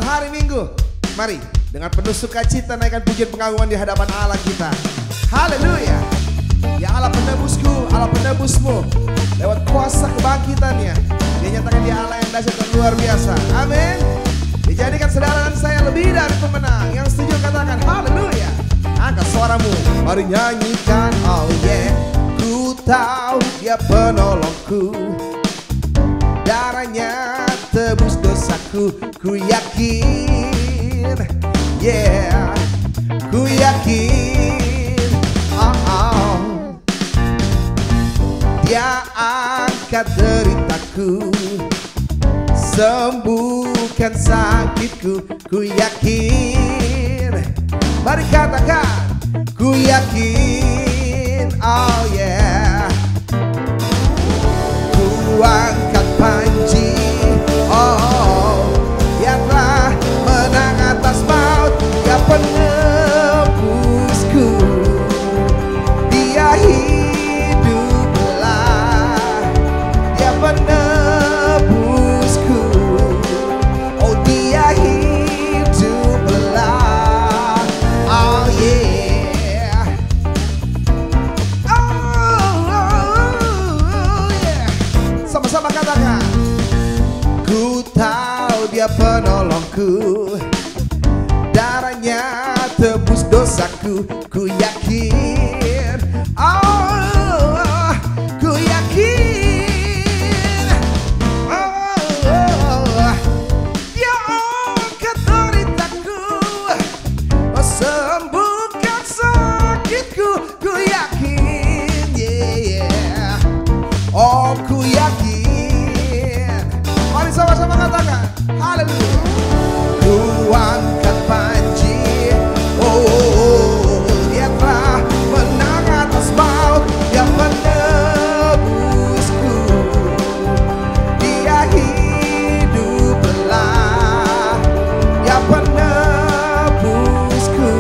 hari Minggu, mari dengan penuh sukacita naikkan pujian pengagungan di hadapan Allah kita. Haleluya. Ya Allah penebusku, Allah penebusmu, lewat kuasa kebangkitannya Dia nyatakan Dia Allah yang dahsyat dan luar biasa. Amin. Dijadikan saudara dan saya lebih dari pemenang. Yang setuju katakan haleluya. Angkat suaramu, mari nyanyikan oh yeah. Ku tahu Dia penolongku, darahnya tebus dosaku. Ku yakin, yeah. Ku yakin, Dia angkat deritaku, sembuhkan sakitku. Ku yakin, mari katakan, ku yakin, oh yeah. Ku angkat panji, oh, Dia telah menang atas maut. Dia penebusku, Dia hiduplah, Dia penebusku, oh Dia hiduplah, oh yeah, oh yeah. Sama-sama katakan, ku tahu Dia penolongku, darahnya tebus dosaku. Ku yakin, oh, ku yakin, oh, Dia angkat deritaku, oh, sembuhkan sakitku. Ku yakin, yeah, oh ku yakin. Mari sama-sama katakan haleluya. Ku angkat panji, oh, Dia telah menang atas maut. Dia menebusku, Dia hiduplah, Dia penebusku,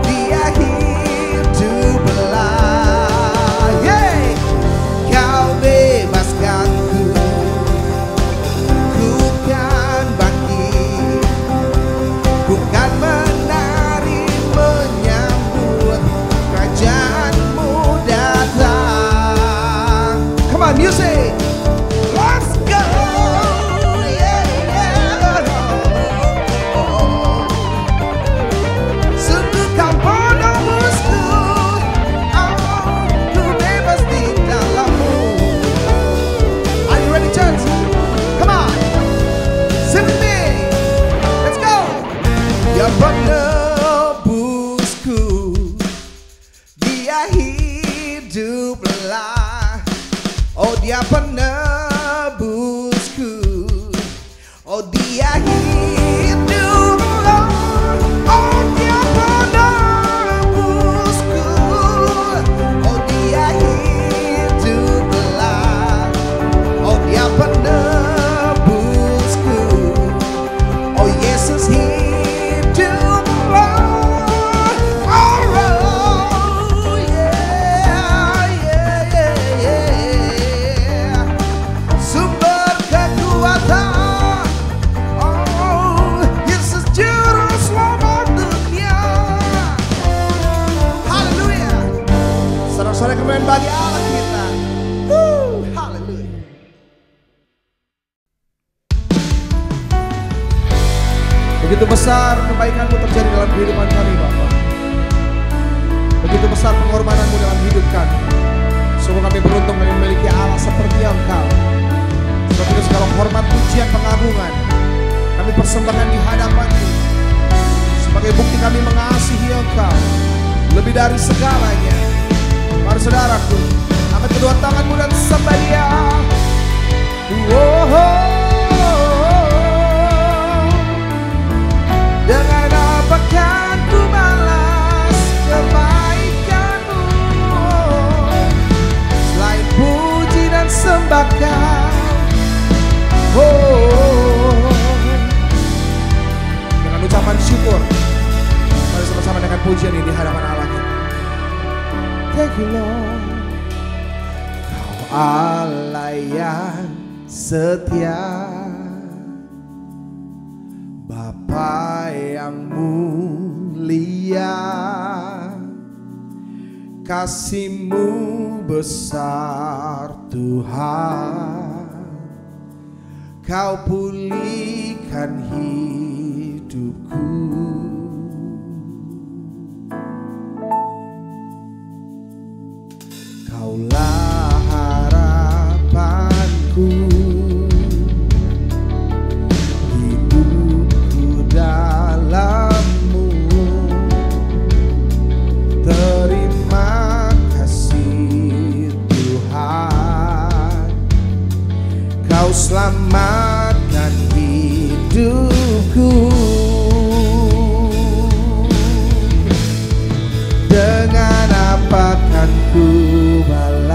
Dia hiduplah, yeah. Kau bebaskanku, ku kan bangkit, bukan menari menyambut kerajaanmu datang. Come on music, let's go, yeah, yeah. Sungguh kau penebusku, oh, ku bebas di dalammu. Are you ready church? Come on, sing with me, let's go. Dia penebusku, Dia hiduplah, oh Dia penebusku, oh Dia hiduplah, oh Dia penebusku, oh Dia hiduplah, oh Dia penebusku, oh Yesus hiduplah, oh yeah, yeah, yeah, yeah. Sumber kekuatan, oh Yesus juru selamat dunia. Haleluya. Saudara-saudara kemuliaan bagi Allah kita. Haleluya. Begitu besar kebaikan-Mu terjadi dalam kehidupan kami Bapa. Begitu besar pengorbanan-Mu dalam hidup kami. Sungguh kami beruntung kami memiliki Allah seperti Engkau. Sebab itu segala hormat, pujian, pengagungan kami persembahkan di hadapan-Mu sebagai bukti kami mengasihi Engkau lebih dari segalanya. Mari saudaraku, angkat kedua tanganmu dan sembah Dia. Dengan apa kan ku balas kebaikan-Mu selain puji dan sembahkan. Dengan ucapan syukur, mari sama-sama dengan pujian ini di hadapan Allah kita. Thank you Lord. Kau Allah yang setia, Bapa yang mulia, kasih-Mu besar Tuhan, Kau pulihkan hidupku. Kaulah harapanku, hidupku dalam-Mu. Terima kasih Tuhan, Kau selamatkan hidupku. Dengan apa kan ku balas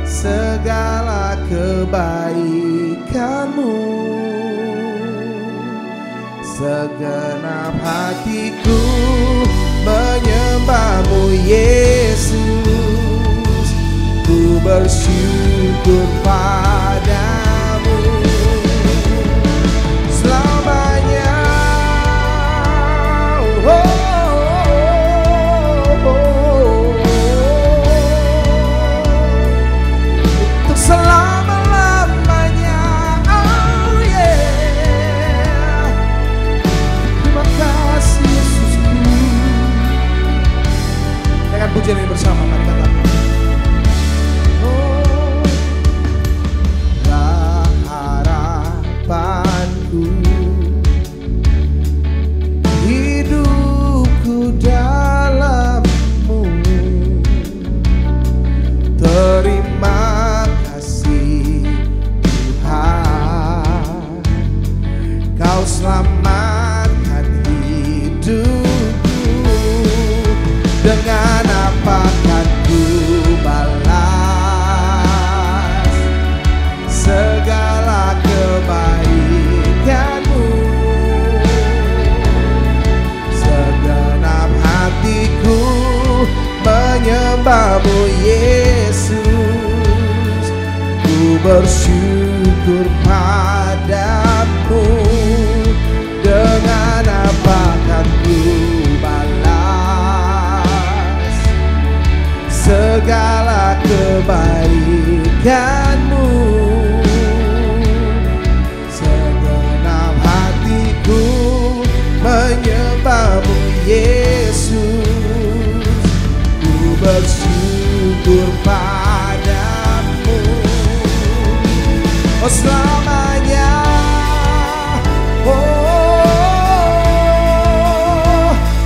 segala kebaikan-Mu? Segenap hatiku menyembah-Mu Yesus, ku bersyukur padamu selamanya. Untuk selama-lamanya. Oh yeah. Terima kasih Yesusku. Dengan pujian ini bersama mari katakan. Hidupku dalam-Mu. Terima kasih Tuhan, Kau selamatkan hidupku. Dengan apa kan ku balas segala kebaikan-Mu? Segenap hatiku menyembah-Mu Yesus, ku bersyukur padamu. Dengan apa kan ku balas segala kebaikan-Mu? Segenap hatiku menyembah-Mu Yesus, ku bersyukur padamu. Oh selamanya. Oh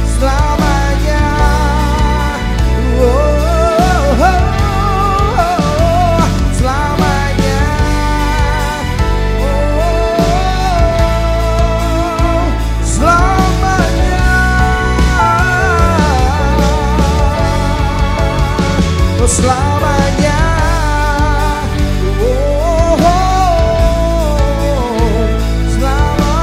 selamanya. Oh selamanya. Oh selamanya. Oh selamanya.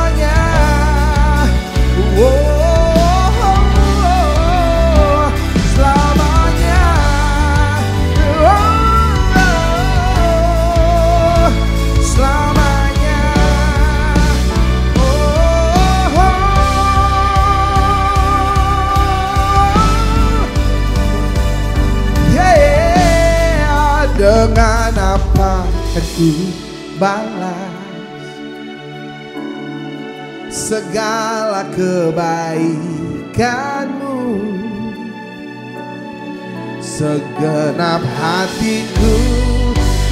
Dengan apa kan ku balas segala kebaikan-Mu? Segenap hatiku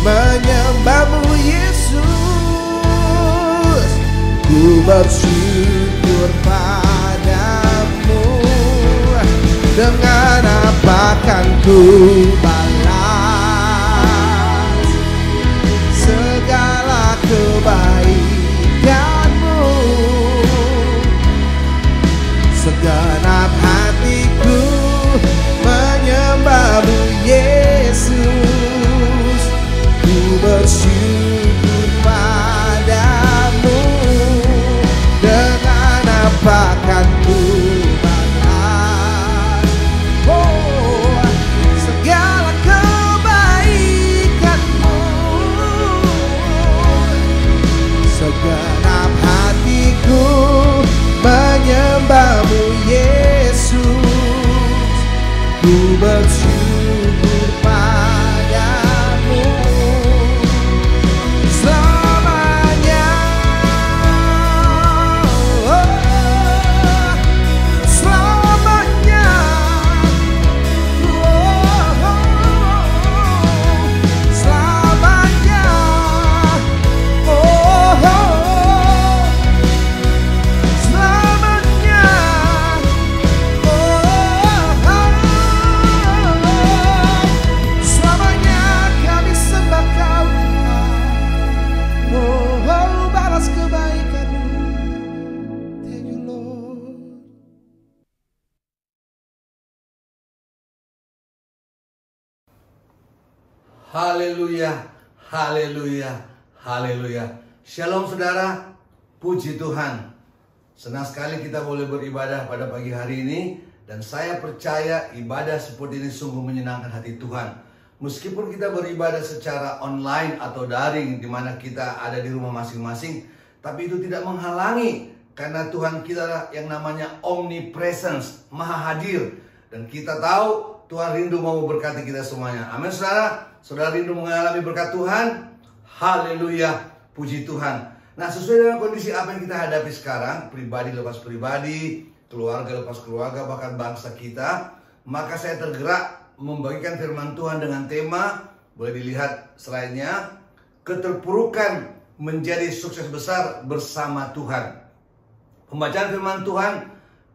menyembah-Mu Yesus, ku bersyukur padamu. Dengan apa kan ku balas segala kebaikan-Mu? Segenap hatiku menyembah-Mu Yesus, ku bersyukur padamu. Dengan apa kan ku balas segala kebaikan-Mu? Segala Haleluya, haleluya, haleluya. Shalom saudara, puji Tuhan. Senang sekali kita boleh beribadah pada pagi hari ini. Dan saya percaya ibadah seperti ini sungguh menyenangkan hati Tuhan. Meskipun kita beribadah secara online atau daring, di mana kita ada di rumah masing-masing, tapi itu tidak menghalangi. Karena Tuhan kita yang namanya omnipresence, maha hadir. Dan kita tahu Tuhan rindu mau memberkati kita semuanya. Amin saudara. Saudara rindu mengalami berkat Tuhan? Haleluya, puji Tuhan. Nah, sesuai dengan kondisi apa yang kita hadapi sekarang, pribadi lepas pribadi, keluarga lepas keluarga, bahkan bangsa kita, maka saya tergerak membagikan firman Tuhan dengan tema, boleh dilihat selainnya, keterpurukan menjadi sukses besar bersama Tuhan. Pembacaan firman Tuhan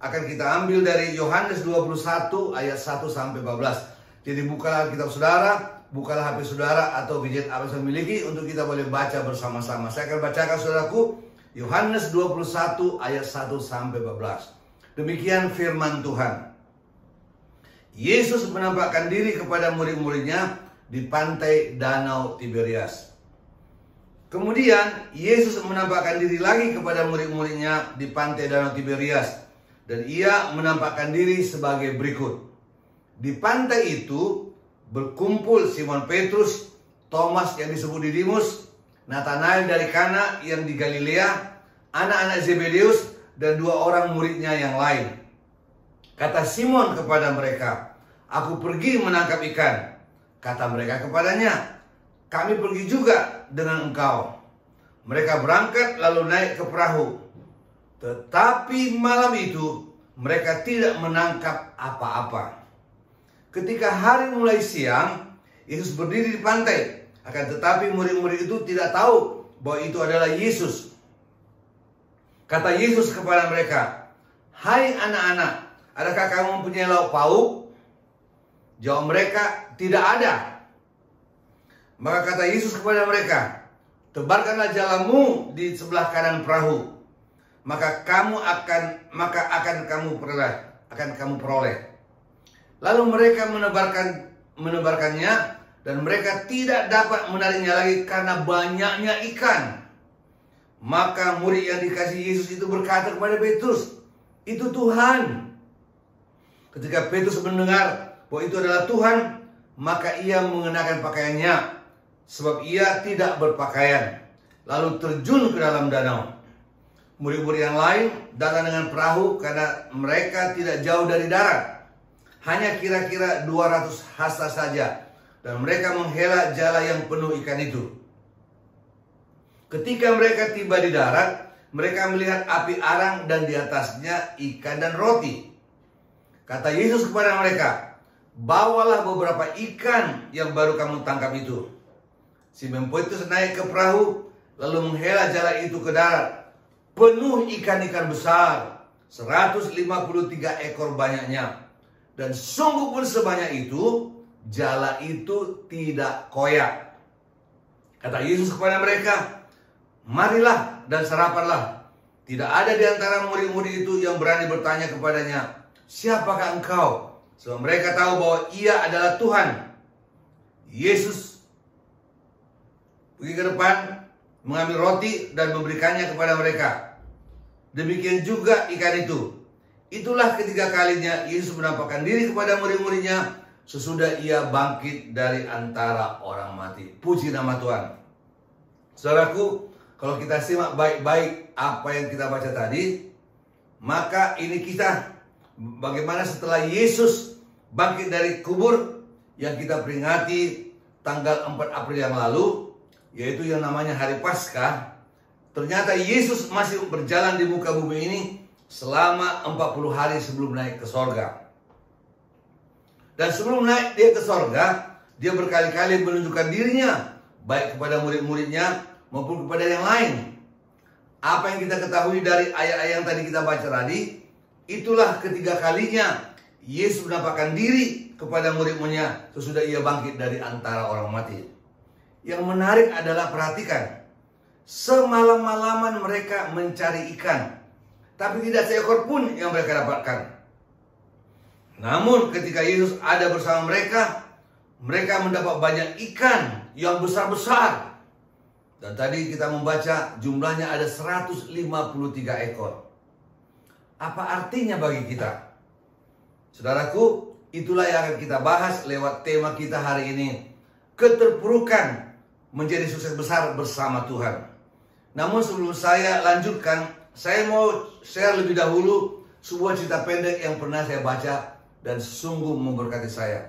akan kita ambil dari Yohanes 21 ayat 1 sampai 14. Jadi bukalah Alkitab saudara, bukalah HP saudara atau gadget apa yang saya miliki untuk kita boleh baca bersama-sama. Saya akan bacakan saudaraku Yohanes 21 ayat 1 sampai 14. Demikian firman Tuhan. Yesus menampakkan diri kepada murid-muridnya di pantai Danau Tiberias. Kemudian Yesus menampakkan diri lagi kepada murid-muridnya di pantai Danau Tiberias. Dan ia menampakkan diri sebagai berikut. Di pantai itu berkumpul Simon Petrus, Thomas yang disebut Didimus, Nathanael dari Kana yang di Galilea, anak-anak Zebedeus, dan 2 orang muridnya yang lain. Kata Simon kepada mereka, "Aku pergi menangkap ikan." Kata mereka kepadanya, "Kami pergi juga dengan engkau." Mereka berangkat lalu naik ke perahu. Tetapi malam itu mereka tidak menangkap apa-apa. Ketika hari mulai siang, Yesus berdiri di pantai. Akan tetapi murid-murid itu tidak tahu bahwa itu adalah Yesus. Kata Yesus kepada mereka, "Hai anak-anak, adakah kamu mempunyai lauk pauk?" Jawab mereka, "Tidak ada." Maka kata Yesus kepada mereka, "Tebarkanlah jalamu di sebelah kanan perahu, maka akan kamu peroleh." Lalu mereka menebarkannya, dan mereka tidak dapat menariknya lagi karena banyaknya ikan. Maka murid yang dikasihi Yesus itu berkata kepada Petrus, "Itu Tuhan." Ketika Petrus mendengar bahwa itu adalah Tuhan, maka ia mengenakan pakaiannya, sebab ia tidak berpakaian, lalu terjun ke dalam danau. Murid-murid yang lain datang dengan perahu karena mereka tidak jauh dari darat, hanya kira-kira 200 hasta saja, dan mereka menghela jala yang penuh ikan itu. Ketika mereka tiba di darat, mereka melihat api arang dan di atasnya ikan dan roti. Kata Yesus kepada mereka, "Bawalah beberapa ikan yang baru kamu tangkap itu." Simon Petrus naik ke perahu, lalu menghela jala itu ke darat, penuh ikan-ikan besar, 153 ekor banyaknya. Dan sungguh pun sebanyak itu, jala itu tidak koyak. Kata Yesus kepada mereka, "Marilah dan sarapanlah." Tidak ada di antara murid-murid itu yang berani bertanya kepadanya, "Siapakah engkau?" Sebab mereka tahu bahwa ia adalah Tuhan. Yesus pergi ke depan, mengambil roti dan memberikannya kepada mereka. Demikian juga ikan itu. Itulah ketiga kalinya Yesus menampakkan diri kepada murid-muridnya sesudah ia bangkit dari antara orang mati. Puji nama Tuhan. Saudaraku, kalau kita simak baik-baik apa yang kita baca tadi, maka ini kita bagaimana setelah Yesus bangkit dari kubur yang kita peringati tanggal 4 April yang lalu, yaitu yang namanya Hari Paskah. Ternyata Yesus masih berjalan di muka bumi ini selama 40 hari sebelum naik ke sorga. Dan sebelum naik dia ke sorga, dia berkali-kali menunjukkan dirinya, baik kepada murid-muridnya maupun kepada yang lain. Apa yang kita ketahui dari ayat-ayat yang tadi kita baca tadi, itulah ketiga kalinya Yesus menampakkan diri kepada murid-muridnya sesudah ia bangkit dari antara orang mati. Yang menarik adalah perhatikan, semalam-malaman mereka mencari ikan, tapi tidak seekor pun yang mereka dapatkan. Namun ketika Yesus ada bersama mereka, mereka mendapat banyak ikan yang besar-besar. Dan tadi kita membaca jumlahnya ada 153 ekor. Apa artinya bagi kita? Saudaraku, itulah yang akan kita bahas lewat tema kita hari ini. Keterpurukan menjadi sukses besar bersama Tuhan. Namun sebelum saya lanjutkan, saya mau share lebih dahulu sebuah cerita pendek yang pernah saya baca dan sungguh memberkati saya.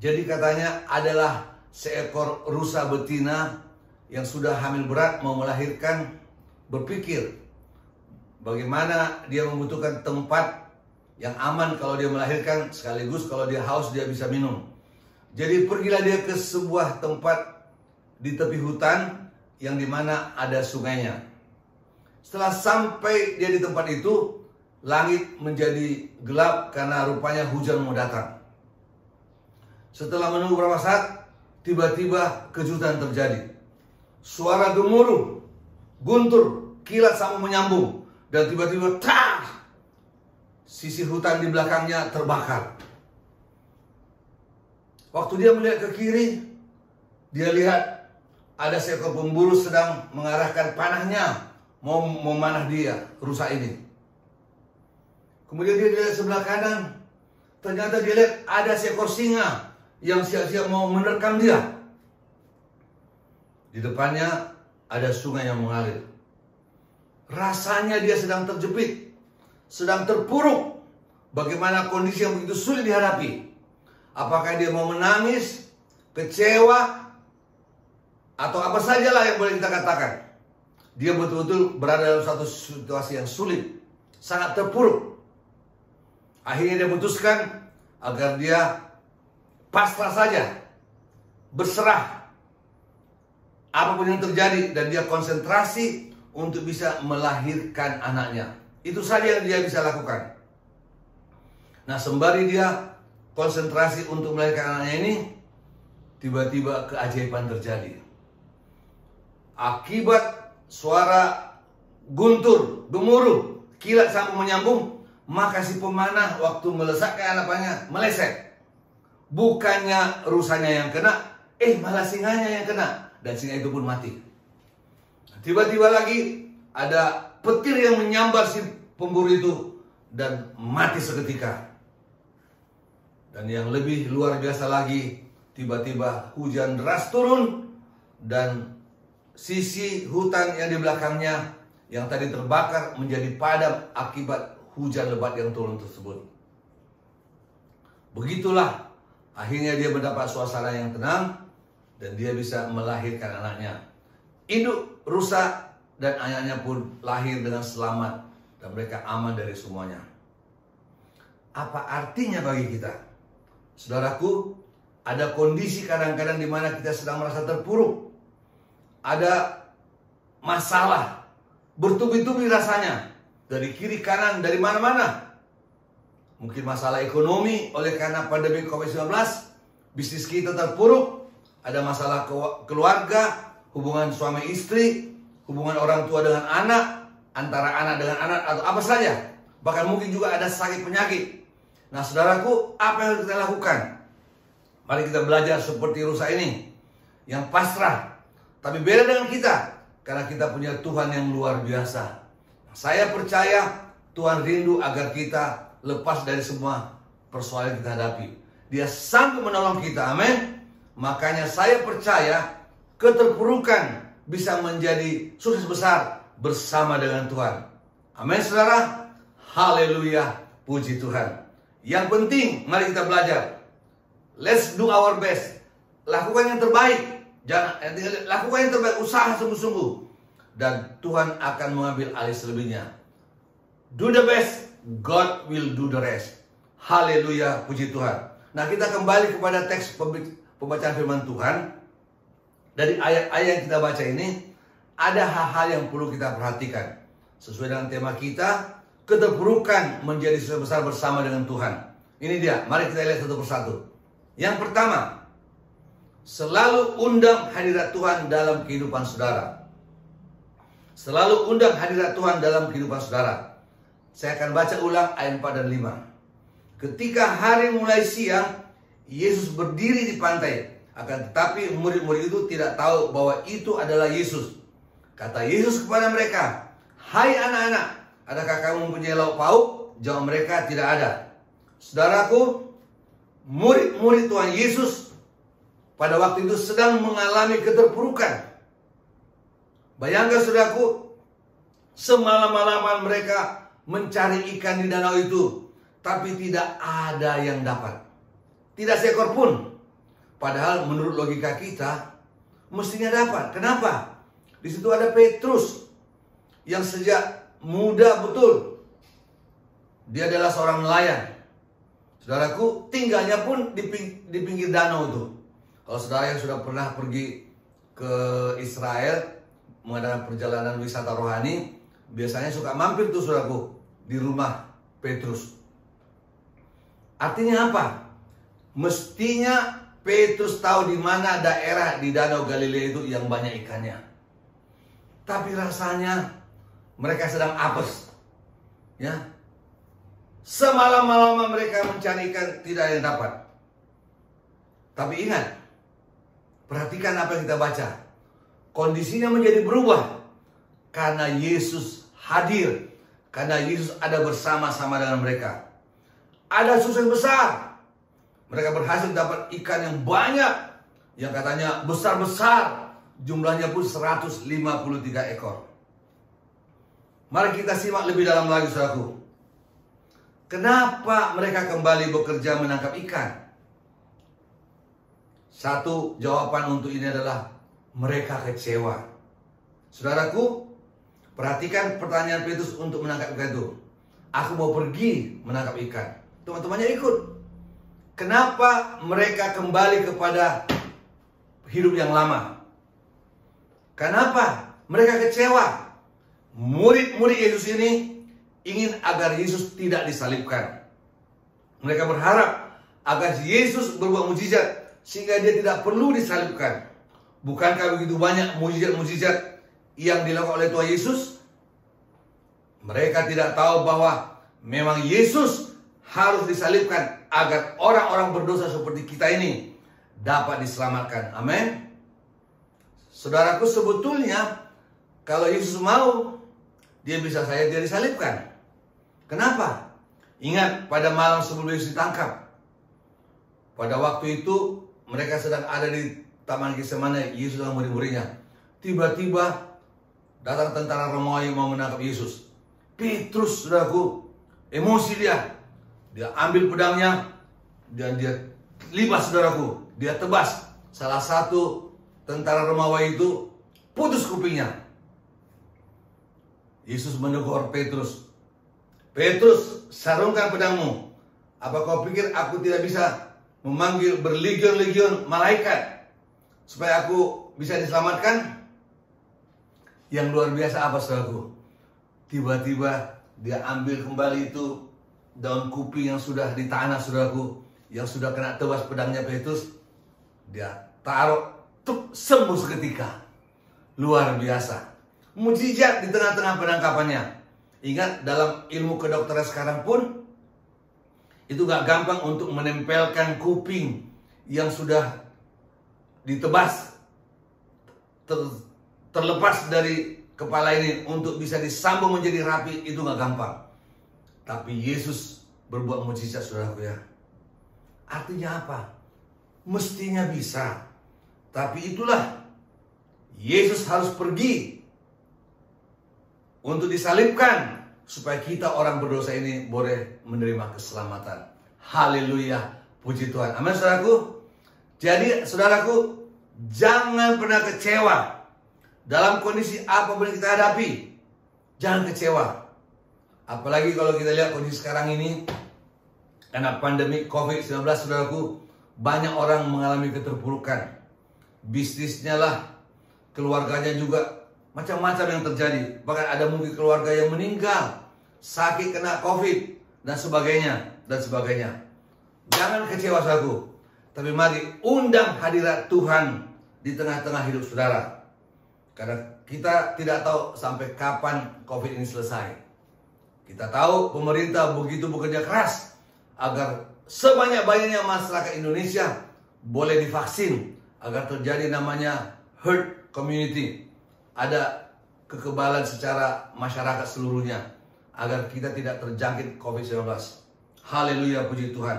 Jadi katanya adalah seekor rusa betina yang sudah hamil berat mau melahirkan, berpikir bagaimana dia membutuhkan tempat yang aman kalau dia melahirkan, sekaligus kalau dia haus dia bisa minum. Jadi pergilah dia ke sebuah tempat di tepi hutan yang dimana ada sungainya. Setelah sampai dia di tempat itu, langit menjadi gelap karena rupanya hujan mau datang. Setelah menunggu beberapa saat, tiba-tiba kejutan terjadi. Suara gemuruh, guntur, kilat sambung menyambung, dan tiba-tiba sisi hutan di belakangnya terbakar. Waktu dia melihat ke kiri, dia lihat ada seekor pemburu sedang mengarahkan panahnya mau memanah dia, rusa ini. Kemudian dia lihat sebelah kanan, ternyata dia lihat ada seekor singa yang siap-siap mau menerkam dia. Di depannya ada sungai yang mengalir. Rasanya dia sedang terjepit, sedang terpuruk. Bagaimana kondisi yang begitu sulit dihadapi? Apakah dia mau menangis, kecewa, atau apa sajalah yang boleh kita katakan? Dia betul-betul berada dalam satu situasi yang sulit, sangat terpuruk. Akhirnya dia putuskan agar dia pasrah saja, berserah apapun yang terjadi, dan dia konsentrasi untuk bisa melahirkan anaknya. Itu saja yang dia bisa lakukan. Nah, sembari dia konsentrasi untuk melahirkan anaknya ini, tiba-tiba keajaiban terjadi. Akibat suara guntur, gemuruh, kilat sambung menyambung, maka si pemanah waktu melesakkan anaknya meleset. Bukannya rusanya yang kena, malah singanya yang kena, dan singa itu pun mati. Tiba-tiba lagi ada petir yang menyambar si pemburu itu dan mati seketika. Dan yang lebih luar biasa lagi, tiba-tiba hujan deras turun dan sisi hutan yang di belakangnya yang tadi terbakar menjadi padam akibat hujan lebat yang turun tersebut. Begitulah akhirnya dia mendapat suasana yang tenang dan dia bisa melahirkan anaknya. Induk rusa dan anaknya pun lahir dengan selamat dan mereka aman dari semuanya. Apa artinya bagi kita? Saudaraku, ada kondisi kadang-kadang di mana kita sedang merasa terpuruk. Ada masalah, bertubi-tubi rasanya, dari kiri kanan, dari mana-mana. Mungkin masalah ekonomi oleh karena pandemi COVID-19, bisnis kita terpuruk, ada masalah keluarga, hubungan suami istri, hubungan orang tua dengan anak, antara anak dengan anak, atau apa saja. Bahkan mungkin juga ada sakit penyakit. Nah, saudaraku, apa yang harus kita lakukan? Mari kita belajar seperti rusa ini, yang pasrah. Tapi beda dengan kita, karena kita punya Tuhan yang luar biasa. Saya percaya Tuhan rindu agar kita lepas dari semua persoalan yang kita hadapi. Dia sanggup menolong kita, amin. Makanya saya percaya keterpurukan bisa menjadi sukses besar bersama dengan Tuhan. Amin, saudara. Haleluya, puji Tuhan. Yang penting, mari kita belajar. Let's do our best. Lakukan yang terbaik. Lakukan yang terbaik, usaha sungguh-sungguh. Dan Tuhan akan mengambil alih selebihnya. Do the best, God will do the rest. Haleluya, puji Tuhan. Nah, kita kembali kepada teks pembacaan firman Tuhan. Dari ayat-ayat yang kita baca ini, ada hal-hal yang perlu kita perhatikan. Sesuai dengan tema kita, keterpurukan menjadi sukses besar bersama dengan Tuhan. Ini dia, mari kita lihat satu persatu. Yang pertama, selalu undang hadirat Tuhan dalam kehidupan saudara. Selalu undang hadirat Tuhan dalam kehidupan saudara. Saya akan baca ulang ayat 4 dan 5. Ketika hari mulai siang, Yesus berdiri di pantai. Akan tetapi murid-murid itu tidak tahu bahwa itu adalah Yesus. Kata Yesus kepada mereka, "Hai anak-anak, adakah kamu mempunyai lauk pauk?" Jawab mereka, "Tidak ada." Saudaraku, murid-murid Tuhan Yesus pada waktu itu sedang mengalami keterpurukan. Bayangkan saudaraku, semalam-malaman mereka mencari ikan di danau itu, tapi tidak ada yang dapat. Tidak seekor pun. Padahal menurut logika kita, mestinya dapat. Kenapa? Di situ ada Petrus yang sejak muda betul. Dia adalah seorang nelayan. Saudaraku, tinggalnya pun di pinggir danau itu. Kalau saudara yang sudah pernah pergi ke Israel mengadakan perjalanan wisata rohani, biasanya suka mampir tuh saudaraku di rumah Petrus. Artinya apa? Mestinya Petrus tahu di mana daerah di Danau Galilea itu yang banyak ikannya. Tapi rasanya mereka sedang apes. Ya. Semalam-malaman mereka mencari ikan, tidak ada yang dapat. Tapi ingat, perhatikan apa yang kita baca. Kondisinya menjadi berubah karena Yesus hadir, karena Yesus ada bersama-sama dengan mereka. Ada sukses besar. Mereka berhasil dapat ikan yang banyak, yang katanya besar-besar. Jumlahnya pun 153 ekor. Mari kita simak lebih dalam lagi, saudaraku. Kenapa mereka kembali bekerja menangkap ikan? Satu jawaban untuk ini adalah mereka kecewa. Saudaraku, perhatikan pertanyaan Petrus untuk menangkap ikan itu. Aku mau pergi menangkap ikan. Teman-temannya ikut. Kenapa mereka kembali kepada hidup yang lama? Kenapa mereka kecewa? Murid-murid Yesus ini ingin agar Yesus tidak disalibkan. Mereka berharap agar Yesus berbuat mujizat sehingga dia tidak perlu disalibkan. Bukankah begitu banyak mujizat-mujizat yang dilakukan oleh Tuhan Yesus? Mereka tidak tahu bahwa memang Yesus harus disalibkan agar orang-orang berdosa seperti kita ini dapat diselamatkan. Amin. Saudaraku, sebetulnya kalau Yesus mau, dia bisa saja dia disalibkan. Kenapa? Ingat pada malam sebelum Yesus ditangkap. Pada waktu itu mereka sedang ada di Taman Getsemani, Yesus dan murid-muridnya. Tiba-tiba datang tentara Romawi mau menangkap Yesus. Petrus, saudaraku, emosi dia. Dia ambil pedangnya dan dia libas, saudaraku. Dia tebas salah satu tentara Romawi itu, putus kupingnya. Yesus menegur Petrus. Petrus, sarungkan pedangmu. Apa kau pikir aku tidak bisa memanggil berlegion-legion malaikat supaya aku bisa diselamatkan? Yang luar biasa apa, saudaraku? Tiba-tiba dia ambil kembali itu daun kuping yang sudah di tanah, saudaraku, yang sudah kena tebas pedangnya Petrus. Dia taruh, sembuh seketika. Luar biasa. Mujizat di tengah-tengah penangkapannya. Ingat, dalam ilmu kedokteran sekarang pun itu gak gampang untuk menempelkan kuping yang sudah ditebas, terlepas dari kepala ini untuk bisa disambung menjadi rapi. Itu gak gampang. Tapi Yesus berbuat mujizat, saudaraku ya. Artinya apa? Mestinya bisa. Tapi itulah, Yesus harus pergi untuk disalibkan supaya kita orang berdosa ini boleh menerima keselamatan. Haleluya, puji Tuhan. Amin, saudaraku. Jadi saudaraku, jangan pernah kecewa dalam kondisi apapun yang kita hadapi. Jangan kecewa. Apalagi kalau kita lihat kondisi sekarang ini, karena pandemi COVID-19, saudaraku, banyak orang mengalami keterpurukan. Bisnisnya lah, keluarganya juga, macam-macam yang terjadi. Bahkan ada mungkin keluarga yang meninggal, sakit kena COVID, dan sebagainya, dan sebagainya. Jangan kecewa, saudaraku. Tapi mari undang hadirat Tuhan di tengah-tengah hidup saudara. Karena kita tidak tahu sampai kapan COVID ini selesai. Kita tahu pemerintah begitu bekerja keras agar sebanyak-banyaknya masyarakat Indonesia boleh divaksin agar terjadi namanya herd immunity. Ada kekebalan secara masyarakat seluruhnya agar kita tidak terjangkit COVID-19. Haleluya, puji Tuhan.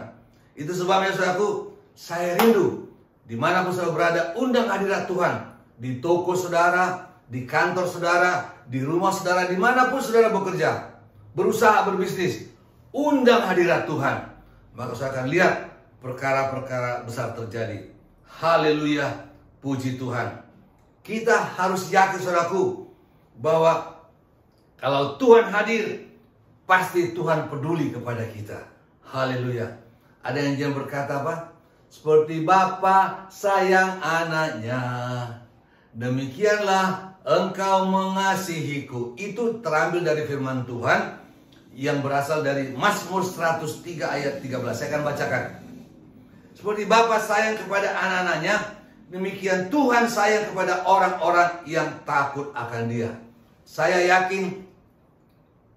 Itu sebabnya saudaraku, saya rindu dimanapun saudara berada, undang hadirat Tuhan. Di toko saudara, di kantor saudara, di rumah saudara, dimanapun saudara bekerja, berusaha, berbisnis, undang hadirat Tuhan. Maka saya akan lihat perkara-perkara besar terjadi. Haleluya, puji Tuhan. Kita harus yakin saudaraku, bahwa kalau Tuhan hadir, pasti Tuhan peduli kepada kita. Haleluya. Ada yang berkata apa? Seperti Bapa sayang anaknya, demikianlah engkau mengasihiku. Itu terambil dari firman Tuhan yang berasal dari Mazmur 103 ayat 13. Saya akan bacakan. Seperti Bapa sayang kepada anak-anaknya, demikian Tuhan sayang kepada orang-orang yang takut akan Dia. Saya yakin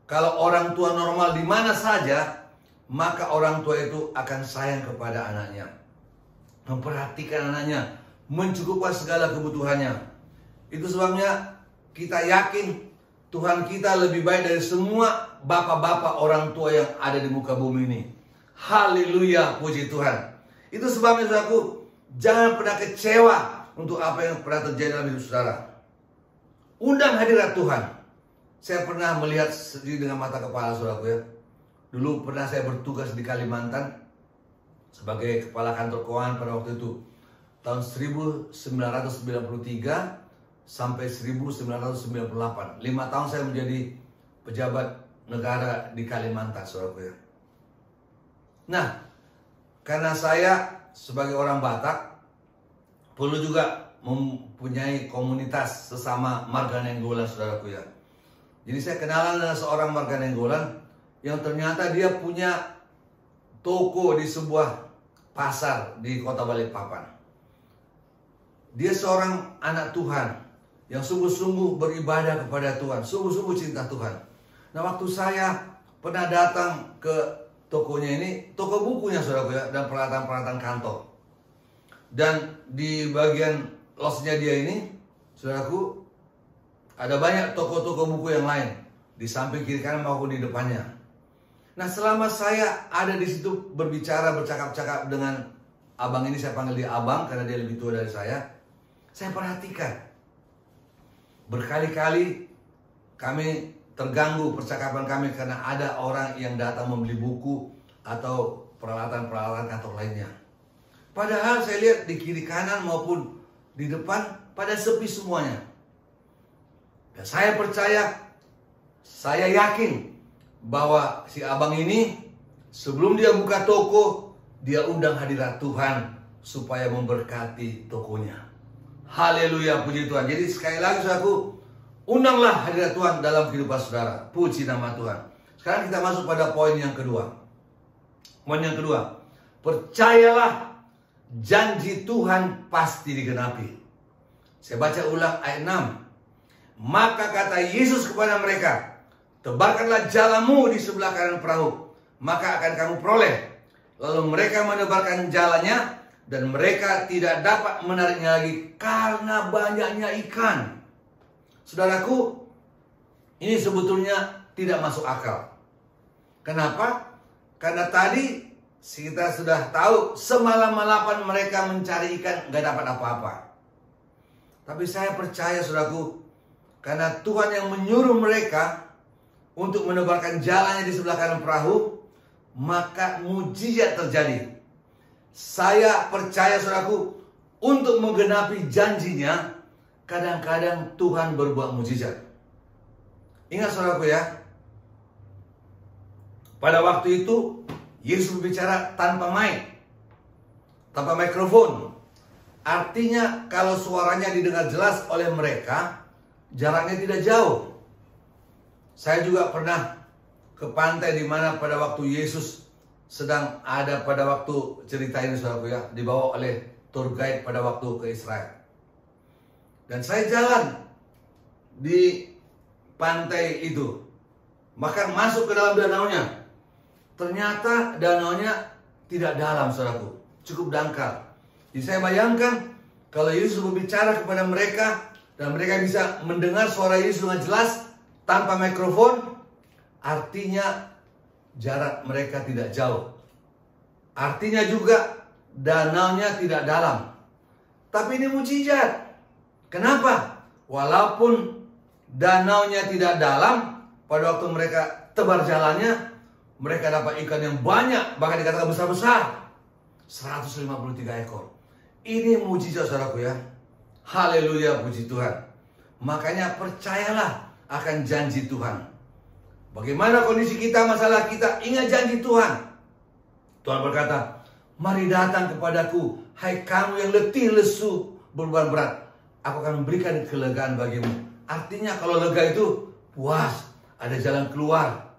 kalau orang tua normal di mana saja, maka orang tua itu akan sayang kepada anaknya, memperhatikan anaknya, mencukupkan segala kebutuhannya. Itu sebabnya kita yakin Tuhan kita lebih baik dari semua bapak-bapak orang tua yang ada di muka bumi ini. Haleluya, puji Tuhan. Itu sebabnya saudaraku, jangan pernah kecewa untuk apa yang pernah terjadi dalam hidup saudara. Undang hadirat Tuhan. Saya pernah melihat sendiri dengan mata kepala saudaraku ya. Dulu pernah saya bertugas di Kalimantan sebagai kepala kantor keuangan pada waktu itu. Tahun 1993 sampai 1998. 5 tahun saya menjadi pejabat negara di Kalimantan, saudaraku ya. Nah, karena saya sebagai orang Batak perlu juga mempunyai komunitas sesama marga Nenggolan, saudaraku ya. Jadi saya kenalan dengan seorang marga Nenggolan yang ternyata dia punya toko di sebuah pasar di kota Balikpapan. Dia seorang anak Tuhan yang sungguh-sungguh beribadah kepada Tuhan, sungguh-sungguh cinta Tuhan. Nah, waktu saya pernah datang ke tokonya ini, toko bukunya saudaraku ya, dan peralatan-peralatan kantor. Dan di bagian losnya dia ini, saudaraku, ada banyak toko-toko buku yang lain di samping kiri kanan maupun di depannya. Nah, selama saya ada di situ berbicara, bercakap-cakap dengan abang ini, saya panggil dia abang karena dia lebih tua dari saya perhatikan berkali-kali kami terganggu percakapan kami karena ada orang yang datang membeli buku atau peralatan-peralatan kantor lainnya. Padahal saya lihat di kiri kanan maupun di depan pada sepi semuanya. Dan saya percaya, saya yakin bahwa si abang ini sebelum dia buka toko, dia undang hadirat Tuhan supaya memberkati tokonya. Haleluya, puji Tuhan. Jadi sekali lagi saudaraku, undanglah hadirat Tuhan dalam kehidupan saudara. Puji nama Tuhan. Sekarang kita masuk pada poin yang kedua. Poin yang kedua, percayalah janji Tuhan pasti digenapi. Saya baca ulang ayat 6. Maka kata Yesus kepada mereka, tebarkanlah jalamu di sebelah kanan perahu, maka akan kamu peroleh. Lalu mereka menebarkan jalannya, dan mereka tidak dapat menariknya lagi karena banyaknya ikan. Saudaraku, ini sebetulnya tidak masuk akal. Kenapa? Karena tadi kita sudah tahu semalam-malapan mereka mencari ikan, nggak dapat apa-apa. Tapi saya percaya saudaraku, karena Tuhan yang menyuruh mereka untuk menebarkan jalannya di sebelah kanan perahu, maka mujizat terjadi. Saya percaya saudaraku, untuk menggenapi janjinya, kadang-kadang Tuhan berbuat mujizat. Ingat saudaraku ya, pada waktu itu Yesus berbicara tanpa mic, tanpa mikrofon. Artinya kalau suaranya didengar jelas oleh mereka, jaraknya tidak jauh. Saya juga pernah ke pantai di mana pada waktu Yesus sedang ada pada waktu cerita ini saudaraku ya, dibawa oleh tour guide pada waktu ke Israel. Dan saya jalan di pantai itu, bahkan masuk ke dalam danaunya. Ternyata danaunya tidak dalam, saudaraku. Cukup dangkal. Jadi saya bayangkan kalau Yesus berbicara kepada mereka dan mereka bisa mendengar suara Yesus dengan jelas tanpa mikrofon, artinya jarak mereka tidak jauh. Artinya juga danaunya tidak dalam. Tapi ini mujizat. Kenapa? Walaupun danaunya tidak dalam, pada waktu mereka tebar jalannya, mereka dapat ikan yang banyak, bahkan dikatakan besar-besar. 153 ekor. Ini mujizat, saudaraku ya. Haleluya, puji Tuhan. Makanya percayalah akan janji Tuhan. Bagaimana kondisi kita, masalah kita, ingat janji Tuhan. Tuhan berkata, mari datang kepadaku, hai kamu yang letih lesu beban berat, aku akan memberikan kelegaan bagimu. Artinya kalau lega itu puas, ada jalan keluar,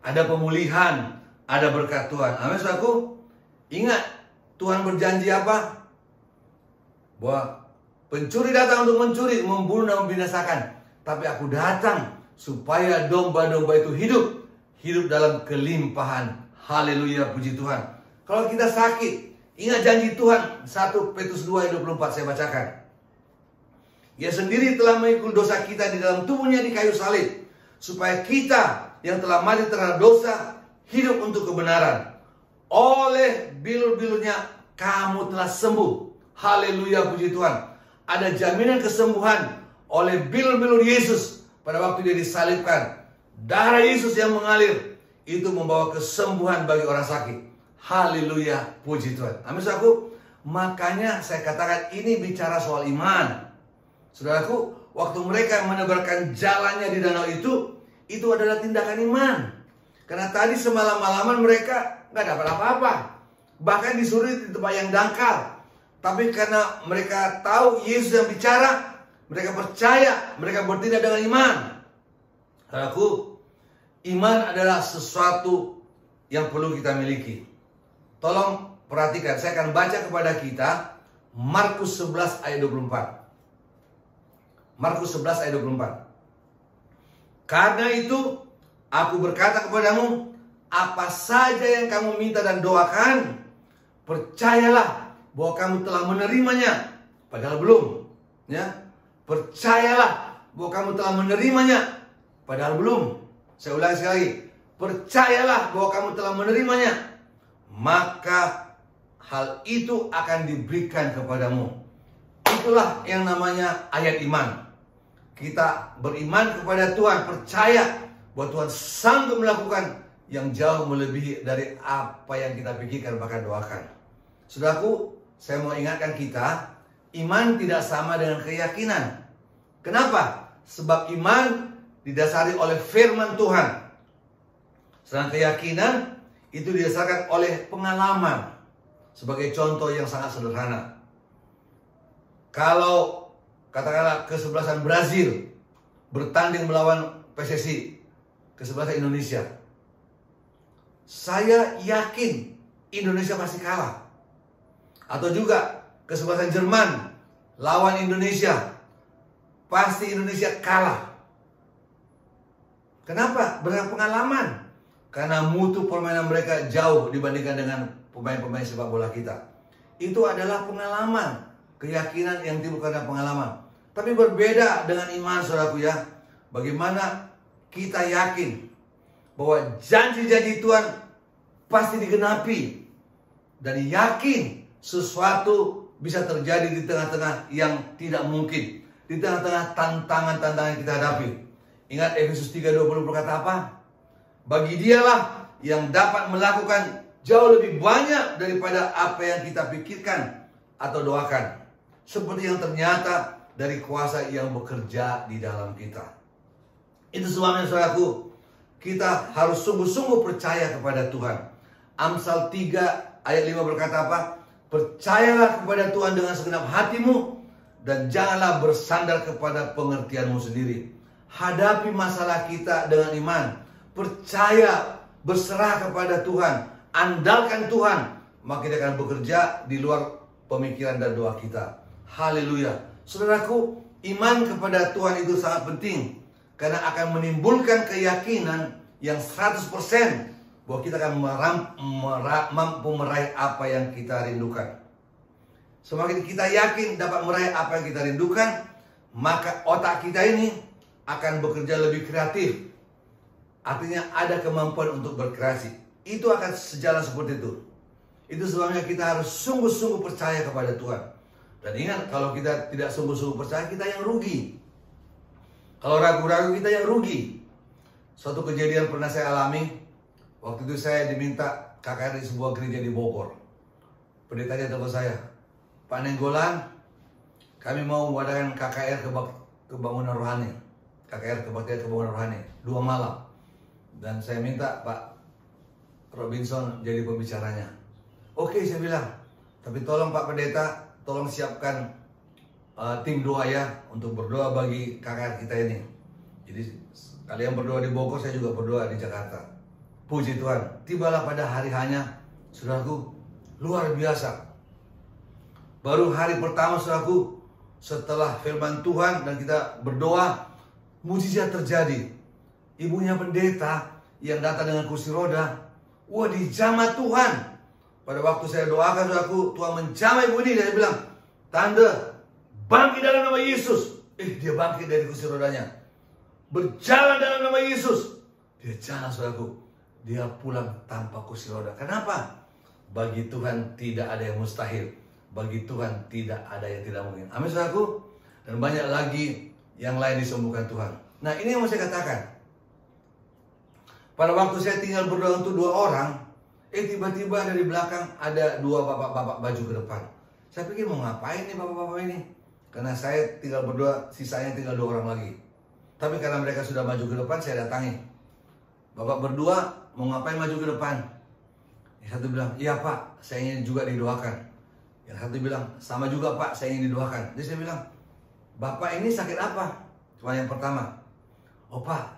ada pemulihan, ada berkat Tuhan. Amin, saudaraku. Ingat, Tuhan berjanji apa? Bahwa pencuri datang untuk mencuri, membunuh dan membinasakan. Tapi aku datang supaya domba-domba itu hidup dalam kelimpahan. Haleluya, puji Tuhan. Kalau kita sakit, ingat janji Tuhan. 1 Petrus 2 ayat 24 saya bacakan. Ia sendiri telah memikul dosa kita di dalam tubuhnya di kayu salib, supaya kita yang telah mati terhadap dosa hidup untuk kebenaran. Oleh bilur-bilurnya kamu telah sembuh. Haleluya, puji Tuhan. Ada jaminan kesembuhan oleh bilur-bilur Yesus pada waktu dia disalibkan. Darah Yesus yang mengalir itu membawa kesembuhan bagi orang sakit. Haleluya, puji Tuhan. Amin, saudaraku. Makanya saya katakan ini bicara soal iman. Saudaraku, waktu mereka menebarkan jalannya di danau itu adalah tindakan iman. Karena tadi semalam-malaman mereka nggak dapat apa-apa. Bahkan disuruh di tempat yang dangkal. Tapi karena mereka tahu Yesus yang bicara, mereka percaya, mereka bertindak dengan iman. Saudaraku, iman adalah sesuatu yang perlu kita miliki. Tolong perhatikan, saya akan baca kepada kita Markus 11 ayat 24. Markus 11 ayat 24. Karena itu aku berkata kepadamu, apa saja yang kamu minta dan doakan, percayalah bahwa kamu telah menerimanya, padahal belum. Ya, percayalah bahwa kamu telah menerimanya, padahal belum. Saya ulangi sekali lagi. Percayalah bahwa kamu telah menerimanya, maka hal itu akan diberikan kepadamu. Itulah yang namanya ayat iman. Kita beriman kepada Tuhan, percaya bahwa Tuhan sanggup melakukan yang jauh melebihi dari apa yang kita pikirkan bahkan doakan. Saudaraku, saya mau ingatkan kita, iman tidak sama dengan keyakinan. Kenapa? Sebab iman didasari oleh firman Tuhan. Sedangkan keyakinan itu didasarkan oleh pengalaman. Sebagai contoh yang sangat sederhana. Kalau katakanlah kesebelasan Brazil bertanding melawan PSSI, kesebelasan Indonesia, saya yakin Indonesia pasti kalah. Atau juga kesebelasan Jerman lawan Indonesia, pasti Indonesia kalah. Kenapa? Berdasarkan pengalaman. Karena mutu permainan mereka jauh dibandingkan dengan pemain-pemain sepak bola kita. Itu adalah pengalaman, keyakinan yang timbul karena pengalaman. Tapi berbeda dengan iman, saudaraku ya. Bagaimana kita yakin bahwa janji-janji Tuhan pasti digenapi. Dan yakin sesuatu bisa terjadi di tengah-tengah yang tidak mungkin. Di tengah-tengah tantangan-tantangan yang kita hadapi. Ingat Efesus 3:20 berkata apa? Bagi dialah yang dapat melakukan jauh lebih banyak daripada apa yang kita pikirkan atau doakan. Seperti yang ternyata dari kuasa yang bekerja di dalam kita. Itu sebabnya saudaraku, kita harus sungguh-sungguh percaya kepada Tuhan. Amsal 3 ayat 5 berkata apa? Percayalah kepada Tuhan dengan segenap hatimu dan janganlah bersandar kepada pengertianmu sendiri. Hadapi masalah kita dengan iman. Percaya, berserah kepada Tuhan, andalkan Tuhan, maka kita akan bekerja di luar pemikiran dan doa kita. Haleluya. Saudaraku, iman kepada Tuhan itu sangat penting karena akan menimbulkan keyakinan yang 100% bahwa kita akan mampu meraih apa yang kita rindukan. Semakin kita yakin dapat meraih apa yang kita rindukan, maka otak kita ini akan bekerja lebih kreatif. Artinya ada kemampuan untuk berkreasi. Itu akan sejalan seperti itu. Itu sebabnya kita harus sungguh-sungguh percaya kepada Tuhan. Dan ingat, kalau kita tidak sungguh-sungguh percaya, kita yang rugi. Kalau ragu-ragu, kita yang rugi. Suatu kejadian pernah saya alami. Waktu itu saya diminta KKR di sebuah gereja di Bogor. Pendetanya telepon saya, Pak Nenggolan, kami mau mengadakan KKR kebangunan rohani. KKR kebaktian kebangunan rohani 2 malam. Dan saya minta Pak Robinson jadi pembicaranya. Oke, saya bilang, tapi tolong Pak Pendeta, tolong siapkan tim doa ya, untuk berdoa bagi KKR kita ini. Jadi kalian berdoa di Bogor, saya juga berdoa di Jakarta. Puji Tuhan, tibalah pada hari hanya, saudaraku, luar biasa. Baru hari pertama, saudaraku, setelah firman Tuhan dan kita berdoa, mujizat terjadi. Ibunya pendeta yang datang dengan kursi roda, wah, dijamah Tuhan. Pada waktu saya doakan, saudaraku, Tuhan menjamah ibu ini. Dia bilang, Tanda, bangkit dalam nama Yesus. Dia bangkit dari kursi rodanya, berjalan dalam nama Yesus. Dia jalan, saudaraku. Dia pulang tanpa kursi roda. Kenapa? Bagi Tuhan tidak ada yang mustahil. Bagi Tuhan tidak ada yang tidak mungkin. Amin, saudaraku. Dan banyak lagi yang lain disembuhkan Tuhan. Nah, ini yang mau saya katakan. Pada waktu saya tinggal berdoa untuk 2 orang, tiba-tiba dari belakang ada 2 bapak-bapak baju ke depan. Saya pikir mau ngapain nih bapak-bapak ini? Karena saya tinggal berdoa, sisanya tinggal 2 orang lagi. Tapi karena mereka sudah maju ke depan, saya datangi. Bapak berdua mau ngapain maju ke depan? Yang satu bilang, iya Pak, saya ingin juga didoakan. Yang satu bilang, sama juga Pak, saya ingin didoakan. Jadi saya bilang, Bapak ini sakit apa? Cuma yang pertama. Oh Pak,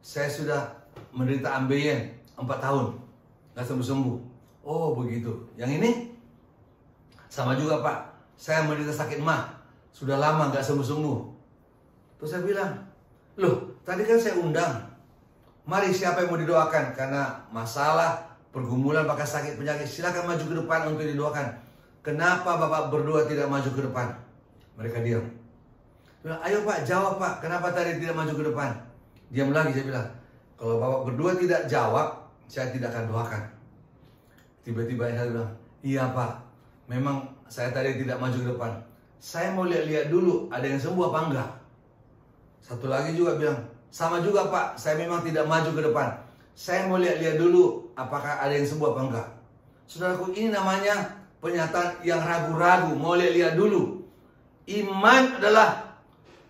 saya sudah menderita ambeien 4 tahun, gak sembuh-sembuh. Oh begitu. Yang ini? Sama juga Pak, saya menderita sakit mah, sudah lama gak sembuh-sembuh. Terus saya bilang, loh tadi kan saya undang, mari siapa yang mau didoakan karena masalah, pergumulan, bahkan sakit penyakit, silakan maju ke depan untuk didoakan. Kenapa Bapak berdua tidak maju ke depan? Mereka diam. Bilang, ayo Pak, jawab Pak, kenapa tadi tidak maju ke depan? Diam lagi. Saya bilang, kalau Bapak berdua tidak jawab, saya tidak akan doakan. Tiba-tiba saya bilang, iya Pak, memang saya tadi tidak maju ke depan. Saya mau lihat-lihat dulu ada yang sembuh apa enggak. Satu lagi juga bilang, sama juga Pak, saya memang tidak maju ke depan. Saya mau lihat-lihat dulu apakah ada yang sembuh apa enggak. Saudaraku, ini namanya pernyataan yang ragu-ragu, mau lihat-lihat dulu. Iman adalah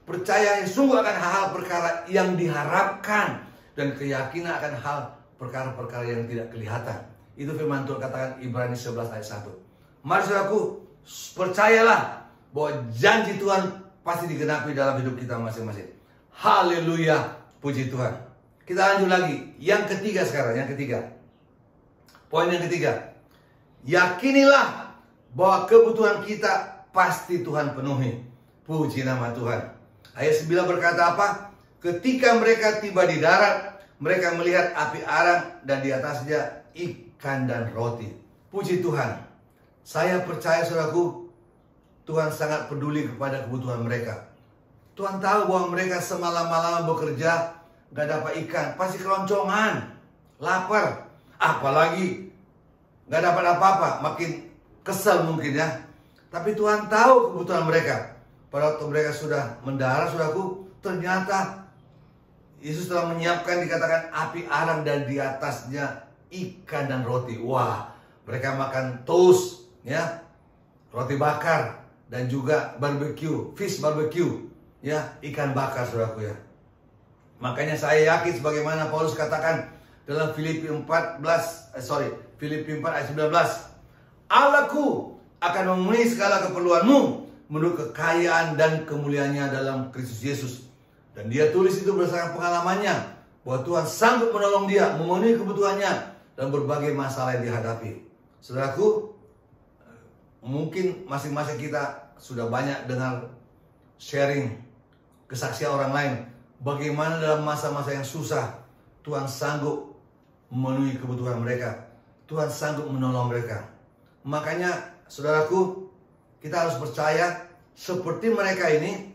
percaya yang sungguh akan hal-hal perkara yang diharapkan, dan keyakinan akan hal perkara-perkara yang tidak kelihatan. Itu firman Tuhan katakan Ibrani 11 ayat 1. Mari saudaraku, percayalah bahwa janji Tuhan pasti digenapi dalam hidup kita masing-masing. Haleluya, puji Tuhan. Kita lanjut lagi. Yang ketiga sekarang, yang ketiga. Poin yang ketiga. Yakinilah bahwa kebutuhan kita pasti Tuhan penuhi. Puji nama Tuhan. Ayat 9 berkata apa? Ketika mereka tiba di darat, mereka melihat api arang dan di atasnya ikan dan roti. Puji Tuhan. Saya percaya saudaraku, Tuhan sangat peduli kepada kebutuhan mereka. Tuhan tahu bahwa mereka semalam-malam bekerja, gak dapat ikan, pasti keloncongan, lapar. Apalagi gak dapat apa-apa, makin kesel mungkin ya. Tapi Tuhan tahu kebutuhan mereka. Pada waktu mereka sudah mendarat, saudaraku, ternyata Yesus telah menyiapkan, dikatakan api arang dan di atasnya ikan dan roti. Wah, mereka makan toast, ya, roti bakar, dan juga barbecue, fish barbecue, ya, ikan bakar, saudaraku ya. Makanya saya yakin sebagaimana Paulus katakan dalam Filipi 4 ayat 19. Allahku akan memenuhi segala keperluanmu menurut kekayaan dan kemuliaannya dalam Kristus Yesus. Dan dia tulis itu berdasarkan pengalamannya bahwa Tuhan sanggup menolong dia, memenuhi kebutuhannya dan berbagai masalah yang dihadapi. Saudaraku, mungkin masing-masing kita sudah banyak dengar sharing kesaksian orang lain. Bagaimana dalam masa-masa yang susah Tuhan sanggup memenuhi kebutuhan mereka. Tuhan sanggup menolong mereka. Makanya saudaraku, kita harus percaya seperti mereka ini,